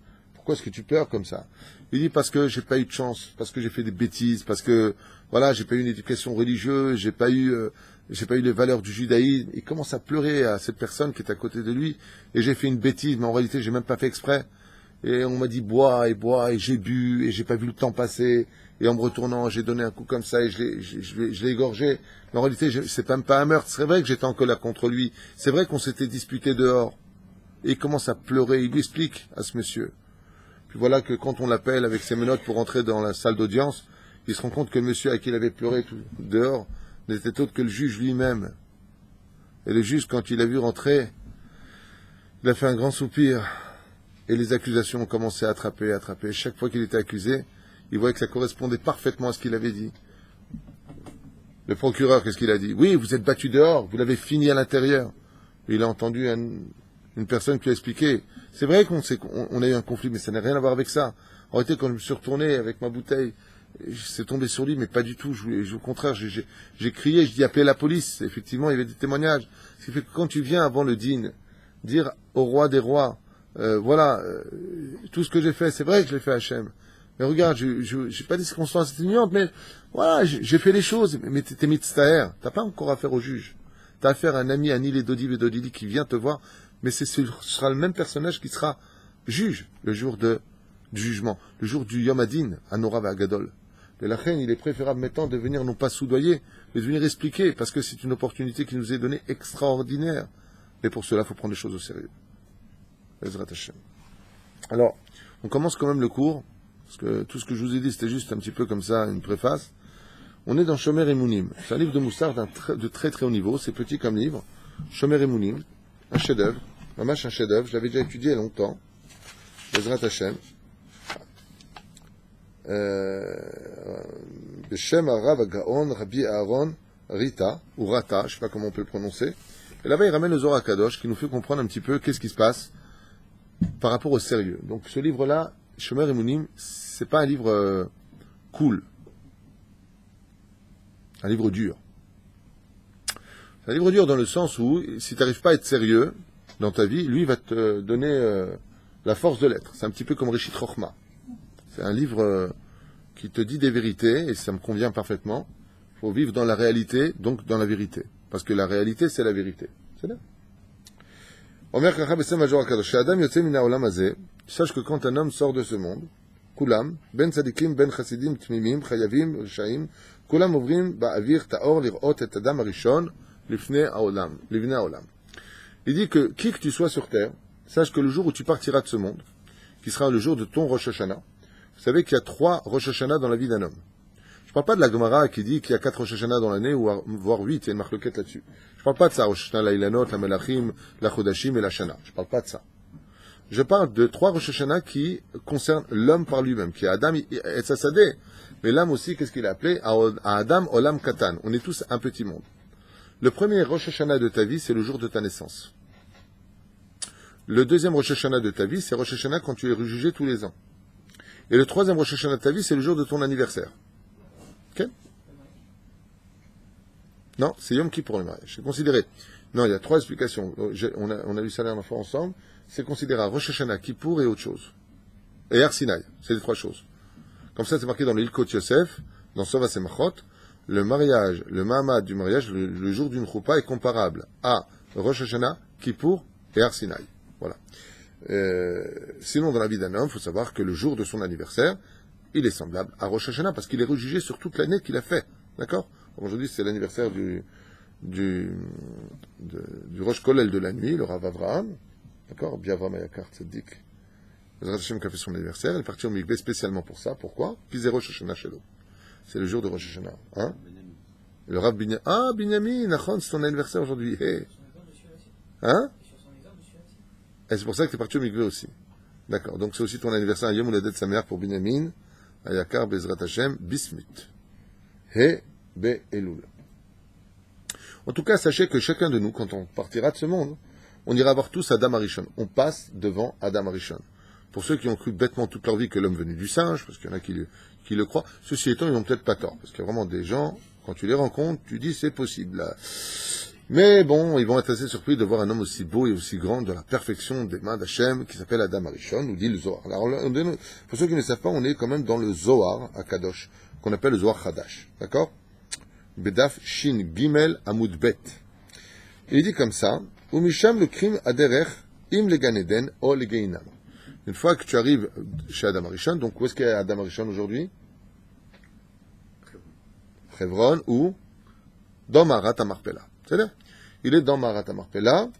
tu pleures comme ça? Il dit, parce que j'ai pas eu de chance, parce que j'ai fait des bêtises, parce que, voilà, j'ai pas eu une éducation religieuse, j'ai pas eu les valeurs du judaïsme. Il commence à pleurer à cette personne qui est à côté de lui, et j'ai fait une bêtise, mais en réalité, j'ai même pas fait exprès. Et on m'a dit, bois, et j'ai bu, et j'ai pas vu le temps passer, et en me retournant, j'ai donné un coup comme ça, et je l'ai égorgé. Mais en réalité, c'est même pas un meurtre. C'est vrai que j'étais en colère contre lui. C'est vrai qu'on s'était disputé dehors. Et il commence à pleurer. Il lui explique à ce monsieur. Puis voilà que quand on l'appelle avec ses menottes pour entrer dans la salle d'audience, il se rend compte que le monsieur à qui il avait pleuré tout dehors n'était autre que le juge lui-même. Et le juge, quand il a vu rentrer, il a fait un grand soupir. Et les accusations ont commencé à attraper. Chaque fois qu'il était accusé, il voyait que ça correspondait parfaitement à ce qu'il avait dit. Le procureur, qu'est-ce qu'il a dit? Oui, vous êtes battu dehors, vous l'avez fini à l'intérieur. Et il a entendu une personne qui a expliqué. C'est vrai qu'on a eu un conflit, mais ça n'a rien à voir avec ça. En réalité, quand je me suis retourné avec ma bouteille, c'est tombé sur lui, mais pas du tout. Au contraire, j'ai crié, je dis appelez la police. Effectivement, il y avait des témoignages. Ce qui fait que quand tu viens avant le dîn, dire au roi des rois, tout ce que j'ai fait, c'est vrai que je l'ai fait à Hachem. Mais regarde, j'ai pas des circonstances atténuantes, mais voilà, j'ai fait les choses. Mais t'es mitztaher, t'as pas encore affaire au juge. T'as affaire à un ami, Anil et Dodi Vedodili, qui vient te voir, mais ce sera le même personnage qui sera juge le jour du jugement, le jour du Yom Hadin, à Nora Agadol. De la reine, il est préférable maintenant de venir non pas soudoyer, mais de venir expliquer, parce que c'est une opportunité qui nous est donnée extraordinaire. Et pour cela, il faut prendre les choses au sérieux. Ezrat Hashem. Alors, on commence quand même le cours, parce que tout ce que je vous ai dit, c'était juste un petit peu comme ça, une préface. On est dans Shomer Emunim. C'est un livre de Moussard de très très haut niveau, c'est petit comme livre. Shomer Emunim, un chef-d'œuvre, un chef-d'œuvre, je l'avais déjà étudié il y a longtemps. Ezrat Hashem. Beshem Arav Gaon Rabbi Aaron Rita, ou Rata, je ne sais pas comment on peut le prononcer. Et là-bas, il ramène le Zohar Kadosh, qui nous fait comprendre un petit peu qu'est-ce qui se passe par rapport au sérieux. Donc ce livre-là, Shomer Emunim, c'est pas un livre cool. Un livre dur. C'est un livre dur dans le sens où, si tu n'arrives pas à être sérieux dans ta vie, lui va te donner la force de l'être. C'est un petit peu comme Rishit Chochma. C'est un livre qui te dit des vérités, et ça me convient parfaitement. Il faut vivre dans la réalité, donc dans la vérité. Parce que la réalité, c'est la vérité. C'est là. Sache que quand un homme sort de ce monde, Kulam, ben tzadikim, ben chassidim, tmimim, chayavim, rishaim, Kulam ouvrim ba'avir ta'or lir'ot et adam arishon, livnei haolam. Il dit que qui que tu sois sur terre, sache que le jour où tu partiras de ce monde, qui sera le jour de ton Rosh Hashanah, vous savez qu'il y a 3 Rosh Hashanah dans la vie d'un homme. Je ne parle pas de la Gemara qui dit qu'il y a 4 Rosh Hashanah dans l'année, ou voire 8, il y a une marloquette là-dessus. Je ne parle pas de ça, Rosh Hashanah, la Ilanot, la Melachim, la Chodashim et la Shana. Je ne parle pas de ça. Je parle de 3 Rosh Hashanah qui concernent l'homme par lui-même, qui est Adam et Sassadeh. Mais l'âme aussi, qu'est-ce qu'il a appelé? À Adam, Olam Katan. On est tous un petit monde. Le premier Rosh Hashanah de ta vie, c'est le jour de ta naissance. Le deuxième Rosh Hashanah de ta vie, c'est Rosh Hashanah quand tu es jugé tous les ans. Et le troisième Rosh Hashanah de ta vie, c'est le jour de ton anniversaire. Ok? Non, c'est Yom Kippour le mariage. C'est considéré. Non, il y a 3 explications. On a lu ça la dernière fois ensemble. C'est considéré Rosh Hashanah, Kippour et autre chose. Et Har Sinai. C'est les 3 choses. Comme ça, c'est marqué dans l'Ilkot Yosef, dans Sova Semachot. Le mariage, le Mahamad du mariage, le jour d'une choupa est comparable à Rosh Hashanah, Kippour et Har Sinai. Voilà. Sinon, dans la vie d'un homme, il faut savoir que le jour de son anniversaire, il est semblable à Rosh Hashanah, parce qu'il est rejugé sur toute l'année qu'il a fait. D'accord? Aujourd'hui, c'est l'anniversaire du Rosh Kolel de la nuit, le Rav Avraham. D'accord? Biavram Ayakar Tzeddik. Le Rav Hashem qui a fait son anniversaire, il est parti au mikveh spécialement pour ça. Pourquoi? Puis c'est Rosh Hashanah chez nous. C'est le jour de Rosh Hashanah. Hein? Le Rav Binyamin. Ah, Binyamin, Nachon, c'est ton anniversaire aujourd'hui. Hey. Hein? Et c'est pour ça que tu es parti au mikvé aussi. D'accord. Donc c'est aussi ton anniversaire à Yom Holadet Sameach pour Binyamin, Ayakar Bezrat Hashem, Bismut. He Be Elul. En tout cas, sachez que chacun de nous, quand on partira de ce monde, on ira voir tous Adam Arishon. On passe devant Adam Arishon. Pour ceux qui ont cru bêtement toute leur vie que l'homme venu du singe, parce qu'il y en a qui le croient, ceci étant, ils n'ont peut-être pas tort. Parce qu'il y a vraiment des gens, quand tu les rencontres, tu dis c'est possible. Là. Mais bon, ils vont être assez surpris de voir un homme aussi beau et aussi grand de la perfection des mains d'Hachem, qui s'appelle Adam Arishon, nous dit le Zohar. Alors, pour ceux qui ne savent pas, on est quand même dans le Zohar à Kadosh, qu'on appelle le Zohar Hadash. D'accord? Bedaf Shin Gimel Amud Bet. Il dit comme ça, Umisham le crime aderech im le Ganeden o le Geinam. Une fois que tu arrives chez Adam Arishon, donc où est-ce qu'il y a Adam Arishon aujourd'hui? Hebron ou dans Marat Amarpela. C'est-à-dire, il est dans Marat Amarpela.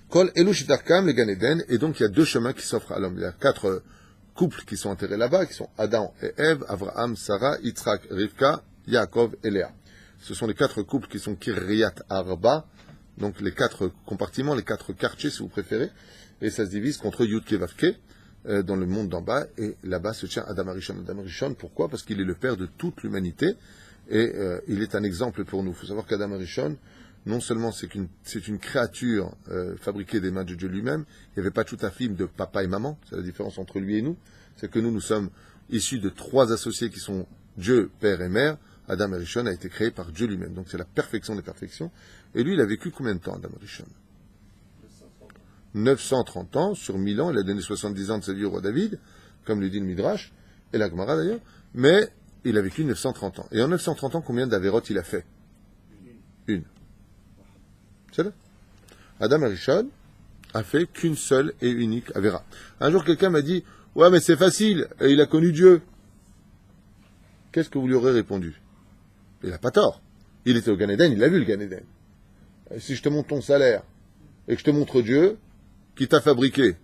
Kol Elu Shitarkam le Ganeden, et donc il y a deux chemins qui s'offrent à l'homme. Il y a 4 couples qui sont enterrés là-bas, qui sont Adam et Ève, Abraham, Sarah, Yitzhak, Rivka, Yaakov et Léa. Ce sont les 4 couples qui sont Kiryat Arba, donc les 4 compartiments, les 4 quartiers si vous préférez, et ça se divise contre Yud Kevavke, dans le monde d'en bas, et là-bas se tient Adam Arishon. Adam Arishon, pourquoi? Parce qu'il est le père de toute l'humanité, et il est un exemple pour nous. Il faut savoir qu'Adam Arishon, non seulement c'est une créature fabriquée des mains de Dieu lui-même, il n'y avait pas tout un film de papa et maman, c'est la différence entre lui et nous, c'est que nous sommes issus de 3 associés qui sont Dieu, père et mère. Adam Arishon a été créé par Dieu lui-même, donc c'est la perfection des perfections. Et lui, il a vécu combien de temps, Adam Arishon? 930 ans, sur 1000 ans, il a donné 70 ans de sa vie au roi David, comme le dit le Midrash, et la Gemara d'ailleurs, mais il a vécu 930 ans. Et en 930 ans, combien d'avérotes il a fait? Une. C'est là. Adam Arishon a fait qu'une seule et unique avéra. Un jour, quelqu'un m'a dit, ouais, mais c'est facile, et il a connu Dieu. Qu'est-ce que vous lui aurez répondu? Il n'a pas tort. Il était au Gan Eden, il a vu le Gan Eden. Si je te montre ton salaire, et que je te montre Dieu, qui t'a fabriqué,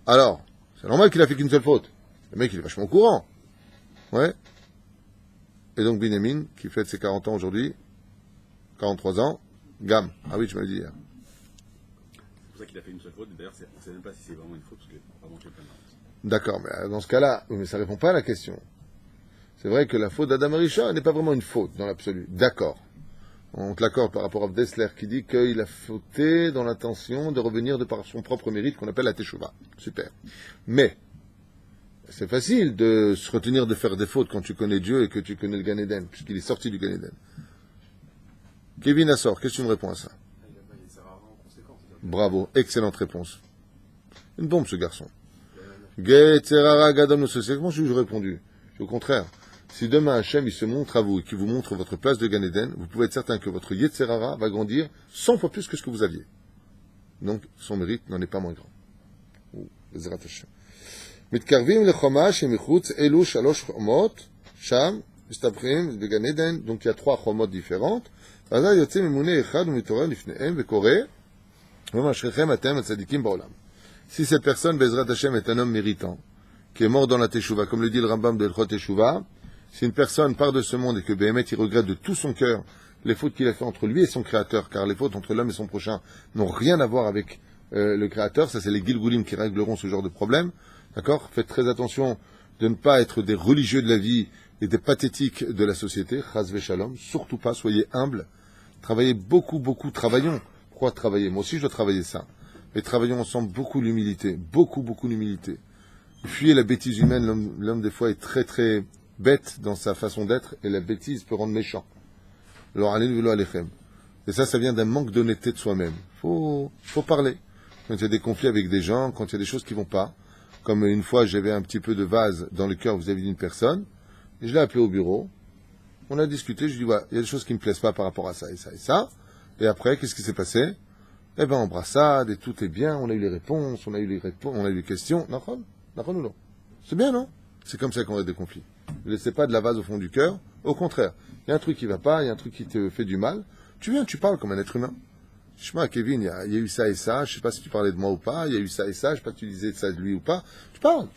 alors, c'est normal qu'il a fait qu'une seule faute. Le mec, il est vachement au courant. Ouais. Et donc, Binyamin, qui fête ses 40 ans aujourd'hui, 43 ans, gamme. Ah oui, tu m'as dit hier. C'est pour ça qu'il a fait une seule faute. D'ailleurs, on ne sait même pas si c'est vraiment une faute, parce qu'il a vraiment quelqu'un d'autre. D'accord, mais dans ce cas-là, mais ça ne répond pas à la question. C'est vrai que la faute d'Adam Arishon n'est pas vraiment une faute dans l'absolu. D'accord. On te l'accorde par rapport à Dessler qui dit qu'il a fauté dans l'intention de revenir de par son propre mérite qu'on appelle la Teshuvah. Super. Mais, c'est facile de se retenir de faire des fautes quand tu connais Dieu et que tu connais le Gan Eden, puisqu'il est sorti du Gan Eden. Kevin Assor, qu'est-ce que tu me réponds à ça? Bravo, excellente réponse. Une bombe ce garçon. Getzerara Gadam, comment je lui ai répondu? Au contraire. Si demain Hachem il se montre à vous et qu'il vous montre votre place de Gan Eden, vous pouvez être certain que votre Yetzerara va grandir 100 fois plus que ce que vous aviez. Donc son mérite n'en est pas moins grand. Bezrat Hashem. Mitkarvim lechomash et michutz elu shalosh chomot sham mistabchim de Gan Eden. Donc il y a 3 chomot différentes. V'azay yotzei mimune echad u'mitorah lifnehem ve'koreh v'mashrechem atem atzadikim ba'olam. Si cette personne, Bezrat Hashem, est un homme méritant, qui est mort dans la Teshuvah, comme le dit le Rambam de Elchot Teshuvah, si une personne part de ce monde et que Béhémet il regrette de tout son cœur les fautes qu'il a fait entre lui et son Créateur, car les fautes entre l'homme et son prochain n'ont rien à voir avec le Créateur, ça c'est les Gilgulim qui régleront ce genre de problème, d'accord? Faites très attention de ne pas être des religieux de la vie et des pathétiques de la société, Chas Shalom, surtout pas, soyez humbles, travaillez beaucoup, travaillons. Pourquoi travailler? Moi aussi je dois travailler ça, mais travaillons ensemble beaucoup l'humilité, beaucoup l'humilité. Fuyez la bêtise humaine, l'homme des fois est très bête dans sa façon d'être, et la bêtise peut rendre méchant. Alors, allez vélo alechem. Et ça vient d'un manque d'honnêteté de soi-même. Faut parler. Quand il y a des conflits avec des gens, quand il y a des choses qui vont pas, comme une fois j'avais un petit peu de vase dans le cœur vis-à-vis d'une personne, et je l'ai appelé au bureau, on a discuté, je lui ai dit, voilà, il y a des choses qui me plaisent pas par rapport à ça et ça et ça, et après, qu'est-ce qui s'est passé? Eh ben, embrassade, et tout est bien, on a eu les réponses, on a eu les questions, non ou non? C'est bien, non? C'est comme ça qu'on règle des conflits. Ne laissez pas de la vase au fond du cœur. Au contraire, il y a un truc qui va pas, il y a un truc qui te fait du mal. Tu viens, tu parles comme un être humain. Je sais pas, Kevin, il y a eu ça et ça, je sais pas si tu parlais de moi ou pas, il y a eu ça et ça, je sais pas si tu disais ça de lui ou pas. Tu parles.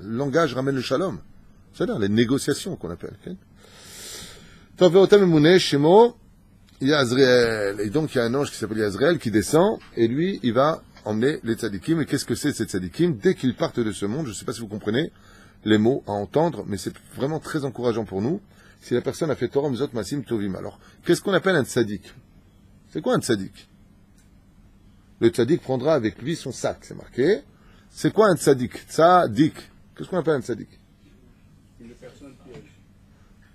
Le langage ramène le shalom. C'est-à-dire les négociations qu'on appelle. Shemo, il y a Azraël. Et donc, il y a un ange qui s'appelle Azraël qui descend, et lui, il va emmener les tzadikim. Et qu'est-ce que c'est, ces tzadikim? Dès qu'ils partent de ce monde, je ne sais pas si vous comprenez les mots à entendre, mais c'est vraiment très encourageant pour nous. Si la personne a fait Torah, Mizot, Masim, Tovim. Alors, qu'est-ce qu'on appelle un tzadik? C'est quoi un tzadik? Le tzadik prendra avec lui son sac, c'est marqué. C'est quoi un tzadik? Tzadik. Qu'est-ce qu'on appelle un tzadik? Une personne piège.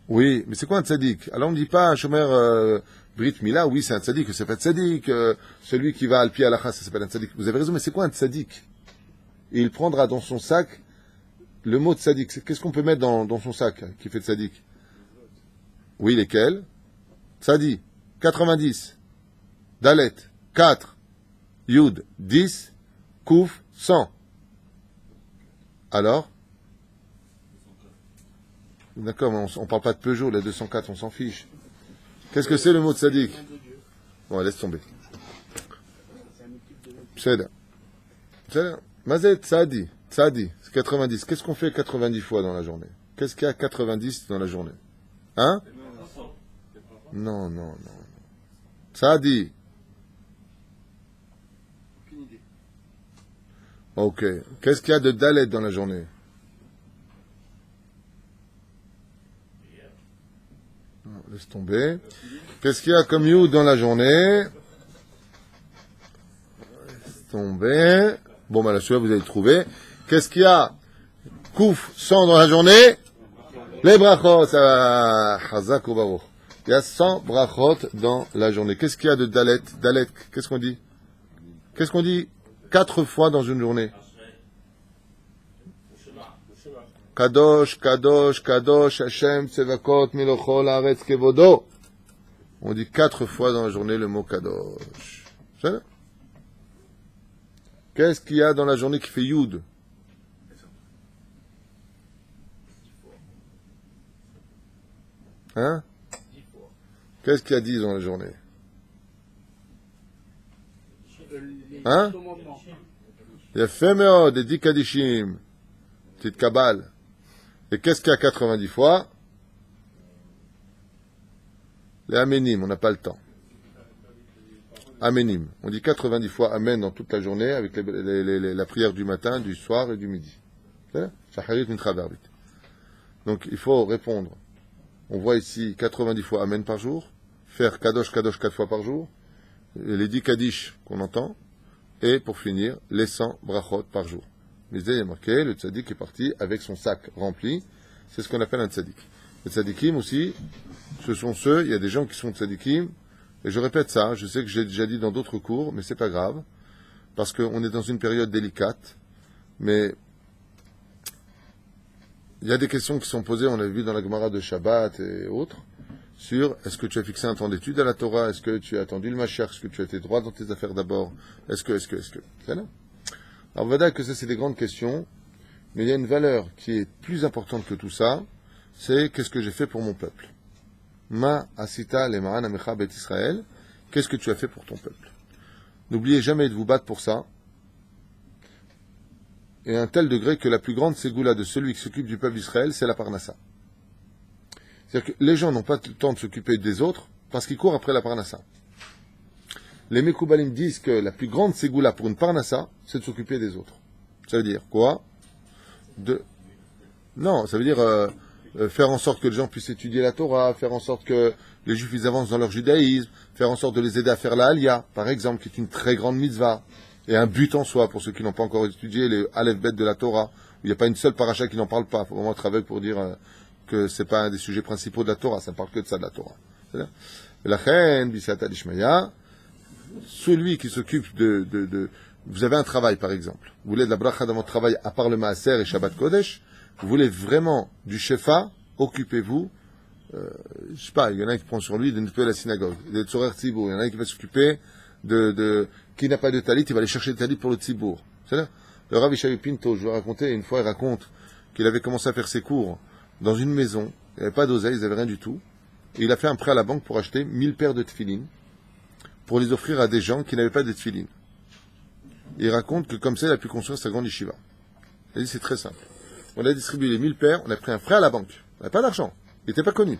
Oui, mais c'est quoi un tzadik? Alors on ne dit pas un chômeur Brit Mila, oui c'est un tzadik, c'est pas tzadik, celui qui va al pied à la chasse, ça s'appelle un tzadik. Vous avez raison, mais c'est quoi un tzadik? Et il prendra dans son sac le mot tzadik. Qu'est-ce qu'on peut mettre dans son sac qui fait tzadik? Oui, lesquels? Tzadi, 90, Dalet, 4, Yud, 10, Kouf, 100. Alors? D'accord, mais on ne parle pas de Peugeot, la 204, on s'en fiche. Qu'est-ce que c'est le mot tzaddik? Bon, laisse tomber. C'est Mazet, tzadi, tzadi, c'est 90. Qu'est-ce qu'on fait 90 fois dans la journée? Qu'est-ce qu'il y a 90 dans la journée? Hein? Non, non, non. Tzadi. Ok. Qu'est-ce qu'il y a de Dalet dans la journée? Non, laisse tomber. Qu'est-ce qu'il y a comme You dans la journée? Laisse tomber. Bon, ben là, celui-là, vous allez le trouver. Qu'est-ce qu'il y a Kouf 100 dans la journée? Les brachot. Chazak ou baruch. Il y a 100 brachot dans la journée. Qu'est-ce qu'il y a de Dalet? Dalet, qu'est-ce qu'on dit? Qu'est-ce qu'on dit 4 fois dans une journée? Kadosh, Kadosh, Kadosh, Hashem, Tsevakot, Milochol, Haaretz, Kevodo. On dit 4 fois dans la journée le mot Kadosh. C'est ça? Qu'est-ce qu'il y a dans la journée qui fait Yud? Hein? Qu'est-ce qu'il y a 10 dans la journée? Hein? Il y a Feméo, des 10 Kadishim, petite Kabbale. Et qu'est-ce qu'il y a 90 fois? Les Aménim, on n'a pas le temps. Aménim. On dit 90 fois Amen dans toute la journée avec la prière du matin, du soir et du midi. Donc il faut répondre. On voit ici 90 fois Amen par jour, faire Kadosh Kadosh 4 fois par jour, les 10 Kadish qu'on entend, et pour finir, les 100 brachot par jour. Mais il y a marqué, le tzaddik est parti avec son sac rempli, c'est ce qu'on appelle un tzaddik. Les tzaddikim aussi, ce sont ceux, il y a des gens qui sont tzaddikim, et je répète ça, je sais que j'ai déjà dit dans d'autres cours, mais c'est pas grave, parce qu'on est dans une période délicate, mais il y a des questions qui sont posées, on l'a vu dans la Gemara de Shabbat et autres, sur est-ce que tu as fixé un temps d'étude à la Torah, est-ce que tu as attendu le Mashiach, est-ce que tu as été droit dans tes affaires d'abord, est-ce que, c'est là. Alors, on va dire que ça, c'est des grandes questions, mais il y a une valeur qui est plus importante que tout ça, c'est qu'est-ce que j'ai fait pour mon peuple. Ma asita le ma'an amecha bet Israël, qu'est-ce que tu as fait pour ton peuple. N'oubliez jamais de vous battre pour ça, et à un tel degré que la plus grande ségoula de celui qui s'occupe du peuple d'Israël, c'est la parnassa. C'est-à-dire que les gens n'ont pas le temps de s'occuper des autres, parce qu'ils courent après la parnassa. Les Mekoubalim disent que la plus grande ségoula pour une parnassa, c'est de s'occuper des autres. Ça veut dire quoi? Non, ça veut dire faire en sorte que les gens puissent étudier la Torah, faire en sorte que les Juifs ils avancent dans leur judaïsme, faire en sorte de les aider à faire la Aliyah, par exemple, qui est une très grande mitzvah, et un but en soi pour ceux qui n'ont pas encore étudié les Aleph Bet de la Torah, où il n'y a pas une seule paracha qui n'en parle pas. Il faut vraiment travailler pour dire que c'est pas un des sujets principaux de la Torah, ça ne parle que de ça de la Torah. La reine, Bisata Dishmaya, celui qui s'occupe de vous avez un travail par exemple, vous voulez de la bracha dans votre travail à part le Maaser et Shabbat Kodesh, vous voulez vraiment du Shefa, occupez-vous, je sais pas, il y en a un qui prend sur lui de nettoyer la synagogue, de Tzorer Tzibour, il y en a un qui va s'occuper qui n'a pas de talit, il va aller chercher le talit pour le Tzibour. C'est-à-dire, le Rav Ishaï Pinto, je vous racontais, une fois il raconte qu'il avait commencé à faire ses cours dans une maison, il n'y avait pas d'oseille, ils n'avaient rien du tout, et il a fait un prêt à la banque pour acheter 1000 paires de tefilines, pour les offrir à des gens qui n'avaient pas de tefilines. Il raconte que comme ça, il a pu construire sa grande yeshiva. Il dit, c'est très simple. On a distribué les 1000 paires, on a pris un prêt à la banque. On n'avait pas d'argent. Il n'était pas connu.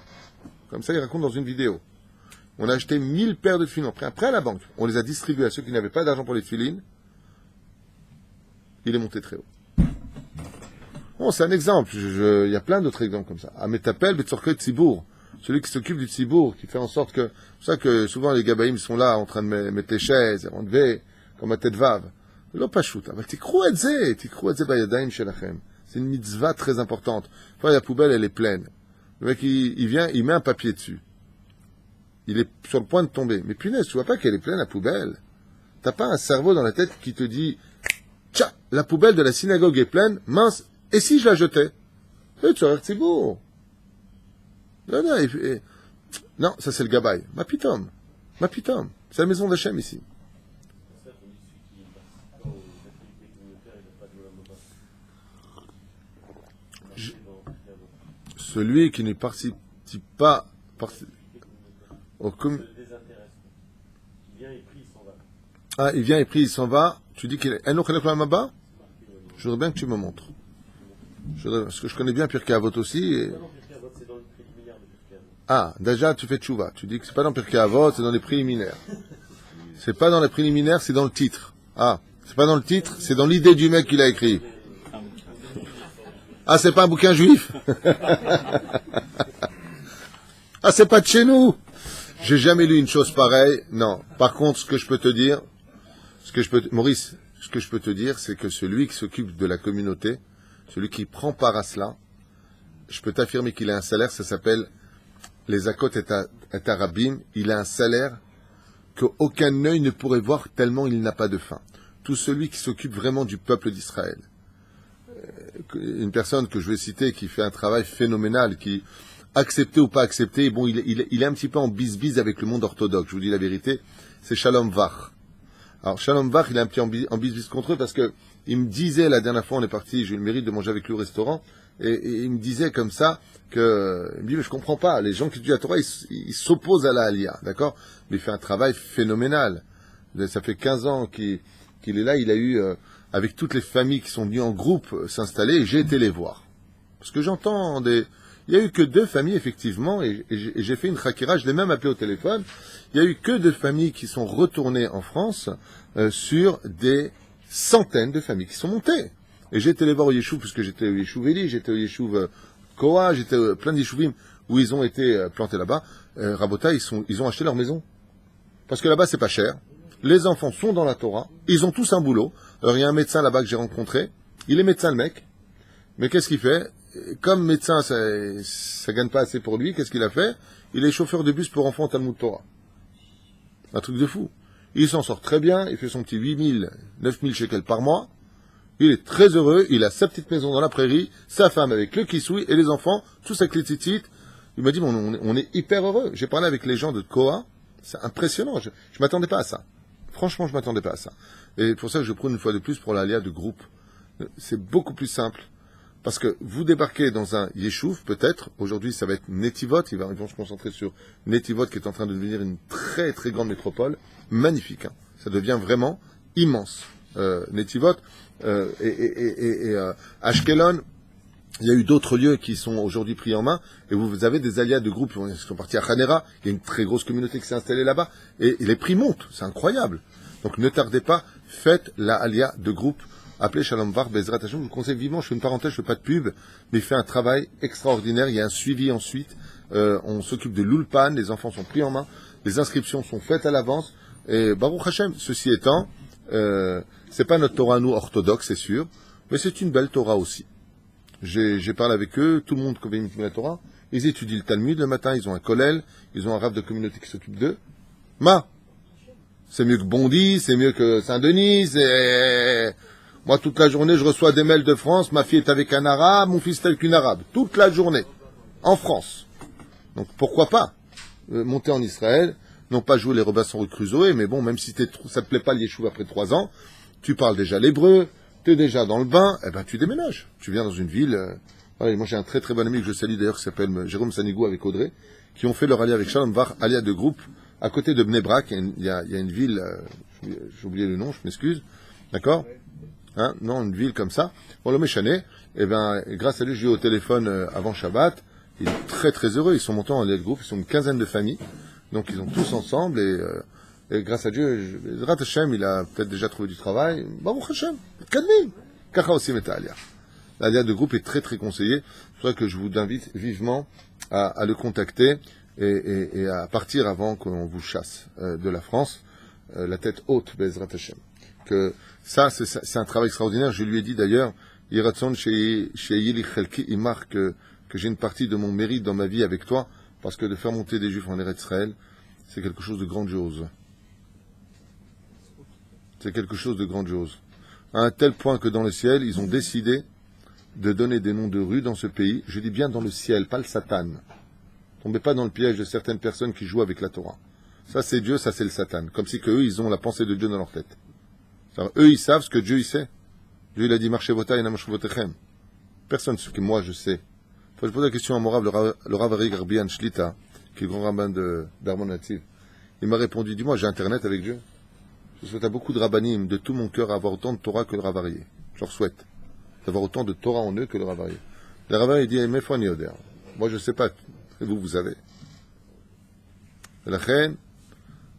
Comme ça, il raconte dans une vidéo. On a acheté 1000 paires de tefilines. Après à la banque. On les a distribués à ceux qui n'avaient pas d'argent pour les tefilines. Il est monté très haut. Bon, c'est un exemple. Il y a plein d'autres exemples comme ça. Ametapel, Betzorke Tzibour. Celui qui s'occupe du Tzibour, qui fait en sorte que... C'est pour ça que souvent les gabaïms sont là en train de mettre les chaises, et enlever, comme à tête vave. Lo pashut. Mais tikrou et ze bayadayim shelachem. C'est une mitzvah très importante. Enfin, la poubelle, elle est pleine. Le mec, il vient, il met un papier dessus. Il est sur le point de tomber. Mais punaise, tu vois pas qu'elle est pleine, la poubelle? T'as pas un cerveau dans la tête qui te dit, tiens, la poubelle de la synagogue est pleine, mince, et si je la jetais? Tu aurais Tzibour. Non, ça c'est le gabaï. Ma pitom. C'est la maison d'Hachem ici. Celui qui ne participe pas au il vient et prie, il s'en va. Tu dis qu'il est Maba. Je voudrais bien que tu me montres. Parce que je connais bien Pirkei Avot aussi. Ah, déjà tu fais tchouva. Tu dis que c'est pas dans Pirkei Avot, c'est dans les préliminaires. C'est pas dans les préliminaires, c'est dans le titre. Ah, c'est pas dans le titre, c'est dans l'idée du mec qui l'a écrit. Ah, c'est pas un bouquin juif. Ah, c'est pas de chez nous. J'ai jamais lu une chose pareille. Non. Par contre, Maurice, ce que je peux te dire, c'est que celui qui s'occupe de la communauté, celui qui prend part à cela, je peux t'affirmer qu'il a un salaire, ça s'appelle les Akot et Arabim. Il a un salaire qu'aucun œil ne pourrait voir tellement il n'a pas de faim. Tout celui qui s'occupe vraiment du peuple d'Israël. Une personne que je vais citer qui fait un travail phénoménal, qui, accepté ou pas accepté, bon, il est un petit peu en bise-bise avec le monde orthodoxe, je vous dis la vérité, c'est Shalom Vach. Alors, Shalom Vach, il est un petit en bise-bise contre eux parce que il me disait, la dernière fois on est parti, j'ai eu le mérite de manger avec lui au restaurant, et il me disait comme ça il me dit, mais je comprends pas, les gens qui étudient la Torah, ils s'opposent à la Aliyah, d'accord? Mais il fait un travail phénoménal. Ça fait 15 ans qu'il est là, il a eu, avec toutes les familles qui sont venues en groupe s'installer, et j'ai été les voir. Parce que j'entends il y a eu que 2 familles, effectivement, et j'ai fait une chakira, je l'ai même appelé au téléphone, il y a eu que 2 familles qui sont retournées en France, sur des centaines de familles qui sont montées. Et j'ai été les voir au Yeshuv, parce que j'étais au Yeshuv Eli, j'étais au Yeshuv Koa, j'étais plein de Yeshuvim où ils ont été plantés là-bas. Rabota, ils ont acheté leur maison. Parce que là-bas, c'est pas cher. Les enfants sont dans la Torah. Ils ont tous un boulot. Alors, il y a un médecin là-bas que j'ai rencontré. Il est médecin, le mec. Mais qu'est-ce qu'il fait? Comme médecin, ça gagne pas assez pour lui. Qu'est-ce qu'il a fait? Il est chauffeur de bus pour enfants au Talmud Torah. Un truc de fou. Il s'en sort très bien. Il fait son petit 8000, 9000 shekels par mois. Il est très heureux. Il a sa petite maison dans la prairie. Sa femme avec le kissoui et les enfants. Tous avec les titites. Il m'a dit, on est hyper heureux. J'ai parlé avec les gens de Koa. C'est impressionnant. Je m'attendais pas à ça. Franchement, je m'attendais pas à ça. Et pour ça que je prône une fois de plus pour l'alia de groupe. C'est beaucoup plus simple. Parce que vous débarquez dans un Yeshuv, peut-être. Aujourd'hui, ça va être Netivot. Ils vont se concentrer sur Netivot, qui est en train de devenir une très, très grande métropole. Magnifique. Hein. Ça devient vraiment immense. Netivot. Ashkelon. Il y a eu d'autres lieux qui sont aujourd'hui pris en main, et vous avez des alias de groupes qui sont partis à Hanera, il y a une très grosse communauté qui s'est installée là-bas, et les prix montent, c'est incroyable. Donc ne tardez pas, faites la alia de groupe, appelez Shalom Var, Bezrat Hashem, je vous conseille vivement, je fais une parenthèse, je fais pas de pub, mais il fait un travail extraordinaire, il y a un suivi ensuite, on s'occupe de l'ulpan, les enfants sont pris en main, les inscriptions sont faites à l'avance, et Baruch Hashem, ceci étant, c'est pas notre Torah nous orthodoxe, c'est sûr, mais c'est une belle Torah aussi. J'ai parlé avec eux, tout le monde connaît la Torah, ils étudient le Talmud le matin, ils ont un kollel, ils ont un rave de communauté qui s'occupe d'eux. C'est mieux que Bondy, c'est mieux que Saint-Denis, moi toute la journée je reçois des mails de France, ma fille est avec un arabe, mon fils est avec une arabe, toute la journée, en France. Donc pourquoi pas monter en Israël, non pas jouer les Robinson Crusoe, mais bon, même si ça te plaît pas le Yeshuv après 3 ans, tu parles déjà l'hébreu, tu es déjà dans le bain, eh ben tu déménages. Tu viens dans une ville. Moi j'ai un très très bon ami que je salue d'ailleurs qui s'appelle Jérôme Sanigou avec Audrey, qui ont fait leur alia avec Shalom Var, alia de groupe, à côté de Bnei Brak. Il y a une ville, j'ai oublié le nom, je m'excuse, d'accord, hein, non, une ville comme ça. Bon, le Méchané, eh ben grâce à lui, j'ai eu au téléphone avant Shabbat. Il est très très heureux. Ils sont montés en alia de groupe, ils sont une quinzaine de familles. Donc ils ont tous ensemble et grâce à Dieu, Ezrat Hashem, il a peut-être déjà trouvé du travail. Baruch Hashem, Kadmim, Kacha aussi Metalia. L'alliance de groupe est très très conseillée. C'est pour ça que je vous invite vivement à le contacter et à partir avant qu'on vous chasse de la France, la tête haute, Bezrat Hashem. Que ça, c'est un travail extraordinaire. Je lui ai dit d'ailleurs, Yiratson chez Yili Chelki Imar, que j'ai une partie de mon mérite dans ma vie avec toi, parce que de faire monter des Juifs en Eretz Israël, c'est quelque chose de grandiose. C'est quelque chose de grandiose. À un tel point que dans le ciel, ils ont décidé de donner des noms de rues dans ce pays. Je dis bien dans le ciel, pas le Satan. Tombez pas dans le piège de certaines personnes qui jouent avec la Torah. Ça c'est Dieu, ça c'est le Satan. Comme si qu'eux, ils ont la pensée de Dieu dans leur tête. Alors, eux, ils savent ce que Dieu, il sait. Dieu, il a dit, marchez vota et marchez votechem. Personne, ce que moi, je sais. Faut que je pose la question à mon rave, le Rav Ari Garbian Shlita, qui est le grand rabbin d'Armon Nativ. Il m'a répondu, dis-moi, j'ai Internet avec Dieu. Je souhaite à beaucoup de rabbanim, de tout mon cœur, avoir autant de Torah que le Rav Ari. Je leur souhaite d'avoir autant de Torah en eux que le Rav Ari. Le Rav Ari, il dit, mais faut Yoder. Moi, je sais pas. Vous avez. La reine,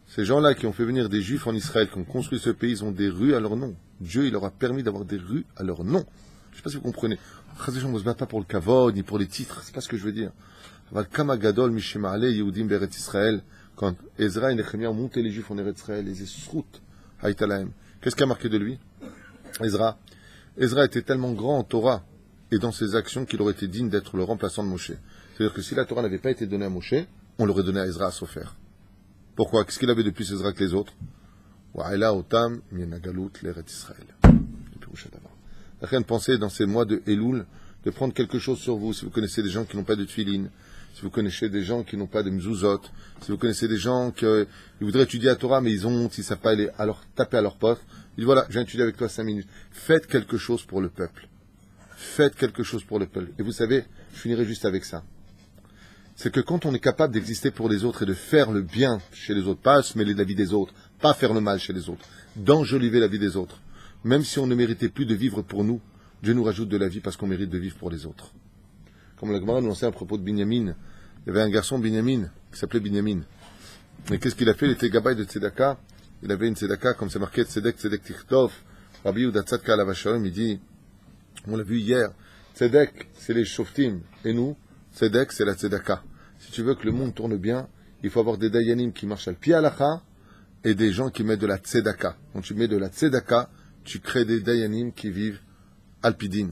ces gens-là qui ont fait venir des Juifs en Israël, qui ont construit ce pays, ils ont des rues à leur nom. Dieu, il leur a permis d'avoir des rues à leur nom. Je ne sais pas si vous comprenez. On ne se bat pas pour le kavod, ni pour les titres. C'est pas ce que je veux dire. Quand Ezra et Nehemia ont monté les Juifs en Eretz Israël, les Esrout, Haïtalahem. Qu'est-ce qui a marqué de lui? Ezra était tellement grand en Torah et dans ses actions qu'il aurait été digne d'être le remplaçant de Moshe. C'est-à-dire que si la Torah n'avait pas été donnée à Moshe, on l'aurait donnée à Ezra à Sofer. Pourquoi? Qu'est-ce qu'il avait de plus Ezra que les autres? Wa'ila otam mienagalut l'Eretz Israël. La reine pensait dans ces mois de Elul de prendre quelque chose sur vous. Si vous connaissez des gens qui n'ont pas de tefilin, si vous connaissez des gens qui n'ont pas de mezuzot, si vous connaissez des gens qui voudraient étudier la Torah mais ils ont honte, ils ne savent pas aller taper à leur poste, il dit voilà, je viens étudier avec toi 5 minutes. Faites quelque chose pour le peuple. Faites quelque chose pour le peuple. Et vous savez, je finirai juste avec ça. C'est que quand on est capable d'exister pour les autres et de faire le bien chez les autres, pas se mêler de la vie des autres, pas faire le mal chez les autres, d'enjoliver la vie des autres, même si on ne méritait plus de vivre pour nous, Dieu nous rajoute de la vie parce qu'on mérite de vivre pour les autres. Comme la Gemara nous enseigne à propos de Binyamin, il y avait un garçon Binyamin qui s'appelait Binyamin. Mais qu'est-ce qu'il a fait? Il était gabaï de Tzedaka. Il avait une Tzedaka, comme c'est marqué Tzedek Tichtov. Rabbi Yehuda Tzadka alav hashalom, il dit, on l'a vu hier, Tzedek, c'est les Shoftim, et nous, Tzedek, c'est la Tzedaka. Si tu veux que le monde tourne bien, il faut avoir des Dayanim qui marchent à pied halacha et des gens qui mettent de la Tzedaka. Quand tu mets de la Tzedaka, tu crées des Dayanim qui vivent alpidin.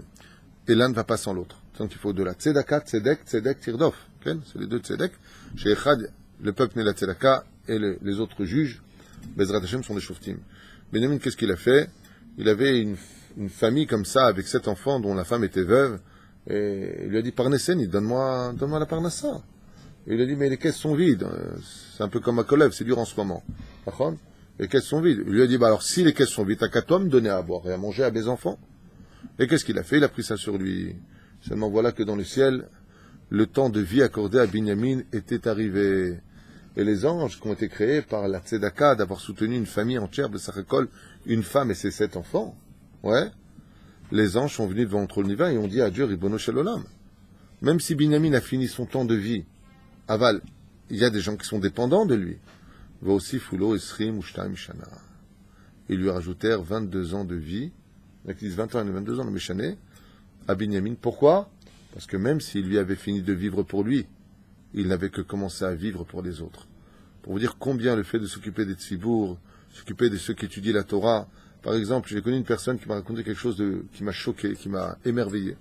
Et l'un ne va pas sans l'autre. Donc il faut de la Tzedaka, Tzedek, Tirdof. Okay? C'est les deux Tzedek. Chez Echad, le peuple n'est la Tzedaka et les autres juges, Bezrat Hashem, sont des Shoftim. Benjamin, qu'est-ce qu'il a fait? Il avait une famille comme ça, avec 7 enfants, dont la femme était veuve, et il lui a dit, Parnesseni, donne-moi la Parnassa. Et il a dit, mais les caisses sont vides. C'est un peu comme ma collègue, c'est dur en ce moment. Les caisses sont vides. Il lui a dit, alors si les caisses sont vides, t'as qu'à toi me donner à boire et à manger à mes enfants. Et qu'est-ce qu'il a fait? Il a pris ça sur lui. Seulement voilà que dans le ciel, le temps de vie accordé à Binyamin était arrivé. Et les anges qui ont été créés par la Tzedaka, d'avoir soutenu une famille entière de Sarikol, une femme et ses 7 enfants, les anges sont venus devant le trône divin et ont dit à Dieu, Ribono Shel Olam. Même si Binyamin a fini son temps de vie, aval, il y a des gens qui sont dépendants de lui. Va aussi Fulo Esrim Ushtaim Shana. Ils lui rajoutèrent 22 ans de vie. Il y en a qui disent 20 ans et 22 ans de Méchané à Binyamin. Pourquoi? Parce que même s'il lui avait fini de vivre pour lui, il n'avait que commencé à vivre pour les autres. Pour vous dire combien le fait de s'occuper des tzibour, s'occuper de ceux qui étudient la Torah. Par exemple, j'ai connu une personne qui m'a raconté quelque chose qui m'a choqué, qui m'a émerveillé.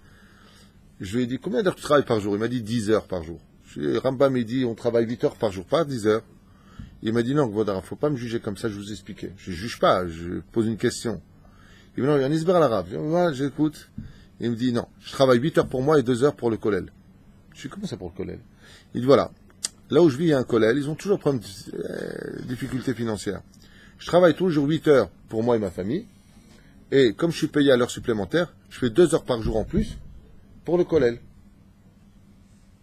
Je lui ai dit, combien d'heures tu travailles par jour? Il m'a dit 10 heures par jour. Rambam m'a dit, on travaille 8 heures par jour, pas 10 heures. Il m'a dit, non, Gvodara, faut pas me juger comme ça, je vous expliquais. Je juge pas, je pose une question. Il me dit, non, il y a un isber à l'arabe. J'écoute. Il me dit, non, je travaille 8 heures pour moi et 2 heures pour le kollel. Je dis, comment ça pour le kollel? Il dit, voilà, là où je vis, il y a un kollel, ils ont toujours problème de difficultés financières. Je travaille toujours 8 heures pour moi et ma famille, et comme je suis payé à l'heure supplémentaire, je fais 2 heures par jour en plus pour le kollel.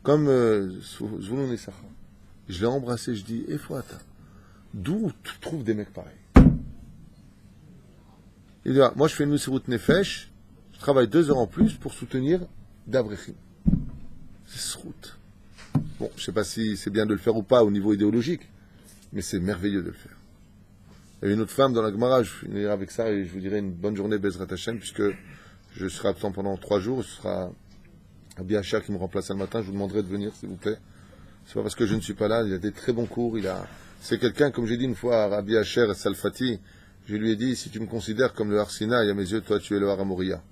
Comme Zvouloun et Sacha. Je l'ai embrassé, je dis, Efouata, d'où tu trouves des mecs pareils? Il dit, moi je fais une Messirut Nefesh, je travaille 2 heures en plus pour soutenir d'Abrechim. C'est Srout. Bon, je ne sais pas si c'est bien de le faire ou pas au niveau idéologique, mais c'est merveilleux de le faire. Il y a une autre femme dans la Gemara, je finirai avec ça et je vous dirai une bonne journée Bezrat Hashem, puisque je serai absent pendant 3 jours, ce sera Rabbi Asher qui me remplace le matin, je vous demanderai de venir s'il vous plaît. C'est pas parce que je ne suis pas là, il y a des très bons cours, c'est quelqu'un, comme j'ai dit une fois à Rabbi Asher et Salfati, je lui ai dit, si tu me considères comme le Har Sinaï à mes yeux, toi tu es le Har Amoria.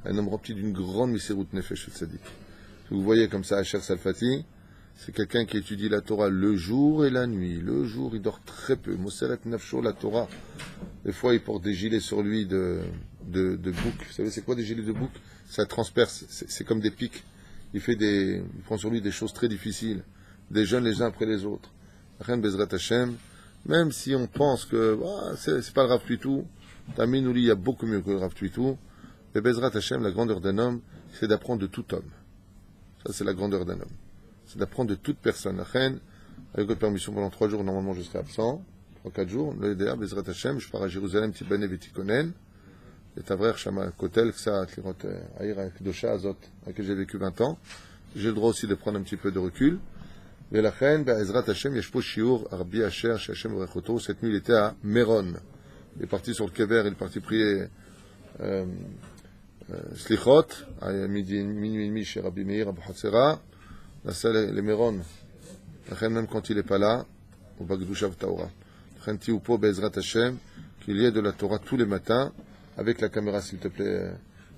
Un homme rempli d'une grande misérut nefesh tzadik. Vous voyez comme ça Asher Salfati, c'est quelqu'un qui étudie la Torah le jour et la nuit. Le jour, il dort très peu. Moseret nafsho la Torah. Des fois, il porte des gilets sur lui de bouc. Vous savez, c'est quoi des gilets de bouc? Ça transperce. C'est comme des pics. Il prend sur lui des choses très difficiles. Des jeunes les uns après les autres. Ren Bezrat Hashem. Même si on pense que c'est pas le Rav Tuitou, Taminouli, il y a beaucoup mieux que le Rav Tuitou. Mais Bezrat Hashem, la grandeur d'un homme, c'est d'apprendre de tout homme. Ça, c'est la grandeur d'un homme. C'est d'apprendre de toute personne. Avec votre permission, pendant 3 jours, normalement, je serai absent. 3-4 jours. Le DA, Bezrat Hashem, je pars à Jérusalem, Tibane Vetikonen. Et Tavrer, Shama, Kotel, Ksa, Tlirot, Aïra, Kdosha, Azot, avec qui j'ai vécu 20 ans. J'ai le droit aussi de prendre un petit peu de recul. Et la reine, Bezrat Hashem, Yeshpo Shiur, Arbi Asher, Shachem Rechoto. Cette nuit, il était à Méron. Il est parti sur le Kever, il est parti prier, Slichot, à minuit et demi chez Rabbi Meir, Abu Hatzera. La salle, les Méron. Même quand il n'est pas là, au Bagdushav Taura. Bezrat Hashem, qu'il y ait de la Torah tous les matins, avec la caméra, s'il te plaît,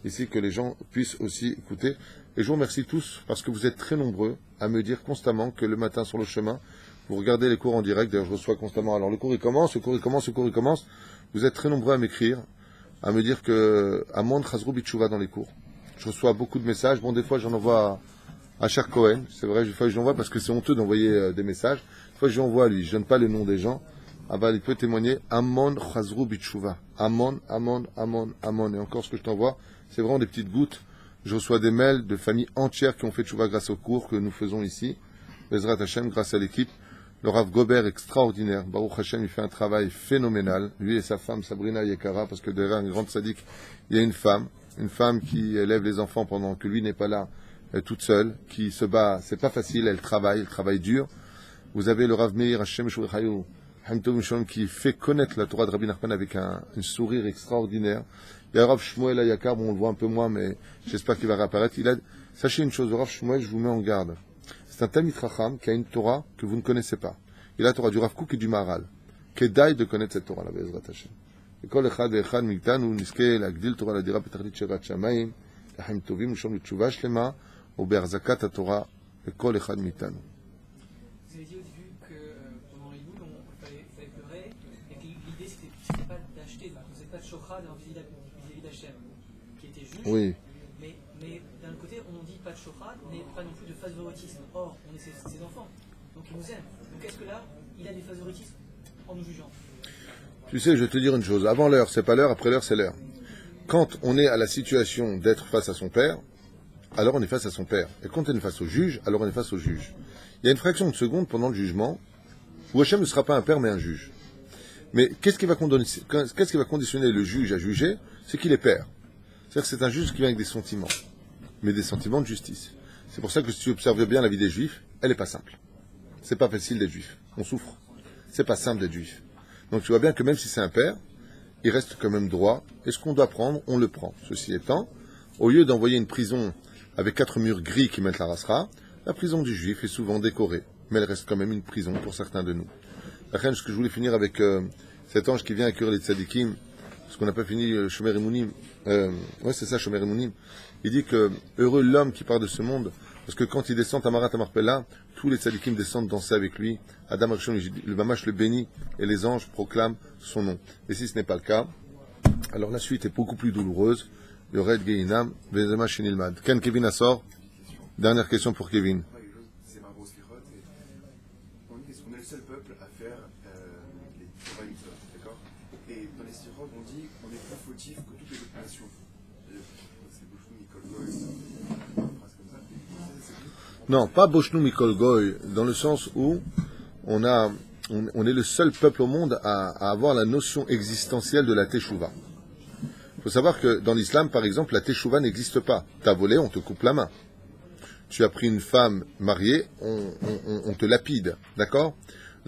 ici, que les gens puissent aussi écouter. Et je vous remercie tous, parce que vous êtes très nombreux à me dire constamment que le matin sur le chemin, vous regardez les cours en direct. D'ailleurs, je reçois constamment. Alors, le cours, il commence, le cours, il commence, le cours, il commence. Vous êtes très nombreux à m'écrire, à me dire que Amon Chazrou Bitchouva dans les cours. Je reçois beaucoup de messages. Bon, des fois, j'en envoie à Cher Cohen. C'est vrai, des fois, je l'envoie parce que c'est honteux d'envoyer des messages. Des fois, je l'envoie à lui. Je donne pas le nom des gens. Ah bah, il peut témoigner. Amon Chazrou Bitchouva. Amon, Amon, Amon, Amon. Et encore, ce que je t'envoie, c'est vraiment des petites gouttes. Je reçois des mails de familles entières qui ont fait tchouva grâce au cours que nous faisons ici. Bezrat Hashem, grâce à l'équipe. Le Rav Gobert, extraordinaire. Baruch Hashem, il fait un travail phénoménal. Lui et sa femme, Sabrina Yekara, parce que derrière un grand sadique, il y a une femme qui élève les enfants pendant que lui n'est pas là, toute seule, qui se bat. C'est pas facile, elle travaille dur. Vous avez le Rav Meir, Hashem Shurechayou, qui fait connaître la Torah de Rabbi Nachman avec un sourire extraordinaire. Il y a Rav Shmuel Ayakar, bon, on le voit un peu moins, mais j'espère qu'il va réapparaître. Sachez une chose, le Rav Shmuel, je vous mets en garde. C'est un Talmid Chacham qui a une Torah que vous ne connaissez pas. Il a la Torah du Rav Kook et du Maharal. Kedaï de connaître cette Torah, la Bezrat Hashem. Et kol echad ve'echad migtanu niske lagdil Torah ladira betachlit sherat shamayim lahim tovim ushom l'tshuva shlema ou be'arzakat haTorah et kol echad migtanu. Vous avez dit au début que pendant les boules, il fallait pleurer, et que l'idée c'était pas d'acheter, c'est pas de Shochrad vis-à-vis d'Hachem, qui était juste. Oui. Mais d'un côté, on dit pas de Shochrad, mais pas non plus de favoritisme. Or, on est ses enfants, donc ils nous aiment. Donc est-ce que là, il a des favoritismes en nous jugeant? Tu sais, je vais te dire une chose. Avant l'heure, c'est pas l'heure. Après l'heure, c'est l'heure. Quand on est à la situation d'être face à son père, alors on est face à son père. Et quand on est face au juge, alors on est face au juge. Il y a une fraction de seconde pendant le jugement où Hachem ne sera pas un père, mais un juge. Mais qu'est-ce qui va conditionner le juge à juger? C'est qu'il est père. C'est-à-dire que c'est un juge qui vient avec des sentiments, mais des sentiments de justice. C'est pour ça que si tu observes bien la vie des juifs, elle n'est pas simple. C'est pas facile d'être juif. On souffre. C'est pas simple d'être juif. Donc tu vois bien que même si c'est un père, il reste quand même droit. Et ce qu'on doit prendre, on le prend. Ceci étant, au lieu d'envoyer une prison avec 4 murs gris qui mettent la rasera, la prison du juif est souvent décorée. Mais elle reste quand même une prison pour certains de nous. La reine, ce que je voulais finir avec cet ange qui vient accueillir les tzadikim, parce qu'on n'a pas fini le Shomer Emunim. C'est ça, Shomer Emunim. Il dit que heureux l'homme qui part de ce monde, parce que quand il descend à Marat Marpella, tous les tzadikim descendent danser avec lui. Adam Arishon, le Mamash le bénit, et les anges proclament son nom. Et si ce n'est pas le cas, alors la suite est beaucoup plus douloureuse. Le Red Geinam, Vezema Shinilmad. Ken Kevin Assor. Dernière question pour Kevin. C'est Margot Slichot. On dit qu'on est le seul peuple à faire les Torah Mitzvot, d'accord? Et dans les Slichot, on dit qu'on est plus fautif que toutes les autres nations. C'est Boshnou, Mikol Goy, une phrase comme ça. Non, pas Boshnou Mikol Goy, dans le sens où on est le seul peuple au monde à avoir la notion existentielle de la Teshuvah. Il faut savoir que dans l'islam, par exemple, la Teshuvah n'existe pas. T'as volé, on te coupe la main. Tu as pris une femme mariée, on te lapide, d'accord?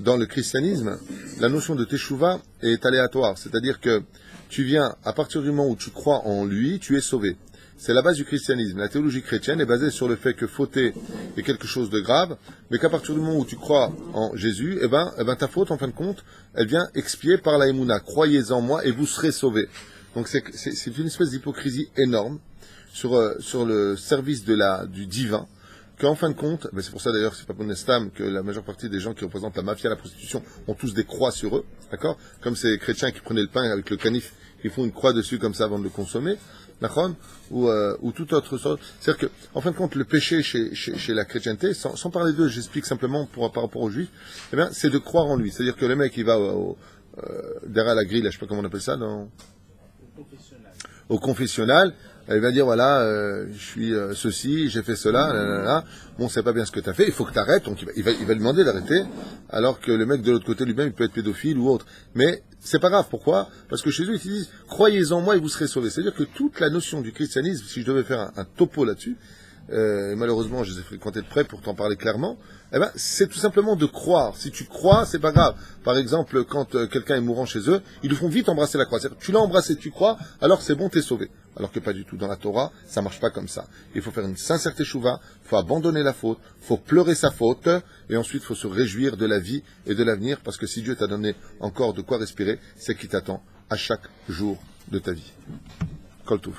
dans le christianisme, la notion de teshuva est aléatoire. C'est-à-dire que tu viens, à partir du moment où tu crois en lui, tu es sauvé. C'est la base du christianisme. La théologie chrétienne est basée sur le fait que fauter est quelque chose de grave, mais qu'à partir du moment où tu crois en Jésus, ta faute, en fin de compte, elle vient expier par la émouna. Croyez en moi et vous serez sauvés. Donc c'est une espèce d'hypocrisie énorme sur le service du divin, qu'en fin de compte, c'est pour ça d'ailleurs, c'est pas pour Nestam que la majeure partie des gens qui représentent la mafia, la prostitution, ont tous des croix sur eux, d'accord? Comme ces chrétiens qui prenaient le pain avec le canif, ils font une croix dessus comme ça avant de le consommer, ou toute autre sorte. C'est-à-dire que, en fin de compte, le péché chez la chrétienté, sans parler d'eux, j'explique simplement par rapport aux juifs, c'est de croire en lui. C'est-à-dire que le mec, il va derrière la grille, là, je sais pas comment on appelle ça, au confessionnal, il va dire voilà, je suis ceci, j'ai fait cela, bon, c'est pas bien ce que tu as fait, il faut que tu arrêtes, donc il va lui demander d'arrêter, alors que le mec de l'autre côté lui-même, il peut être pédophile ou autre. Mais c'est pas grave, pourquoi? Parce que chez eux, ils disent croyez en moi et vous serez sauvés. C'est-à-dire que toute la notion du christianisme, si je devais faire un topo là-dessus, et malheureusement je les ai fréquentés de près pour t'en parler clairement, c'est tout simplement de croire. Si tu crois, c'est pas grave. Par exemple, quand quelqu'un est mourant chez eux, ils lui font vite embrasser la croix. C'est-à-dire, tu l'as embrassé, tu crois, alors c'est bon, t'es sauvé. Alors que pas du tout. Dans la Torah, ça marche pas comme ça. Il faut faire une sincère teshuva, il faut abandonner la faute, il faut pleurer sa faute, et ensuite il faut se réjouir de la vie et de l'avenir, parce que si Dieu t'a donné encore de quoi respirer, c'est qu'il t'attend à chaque jour de ta vie. Kol Tov.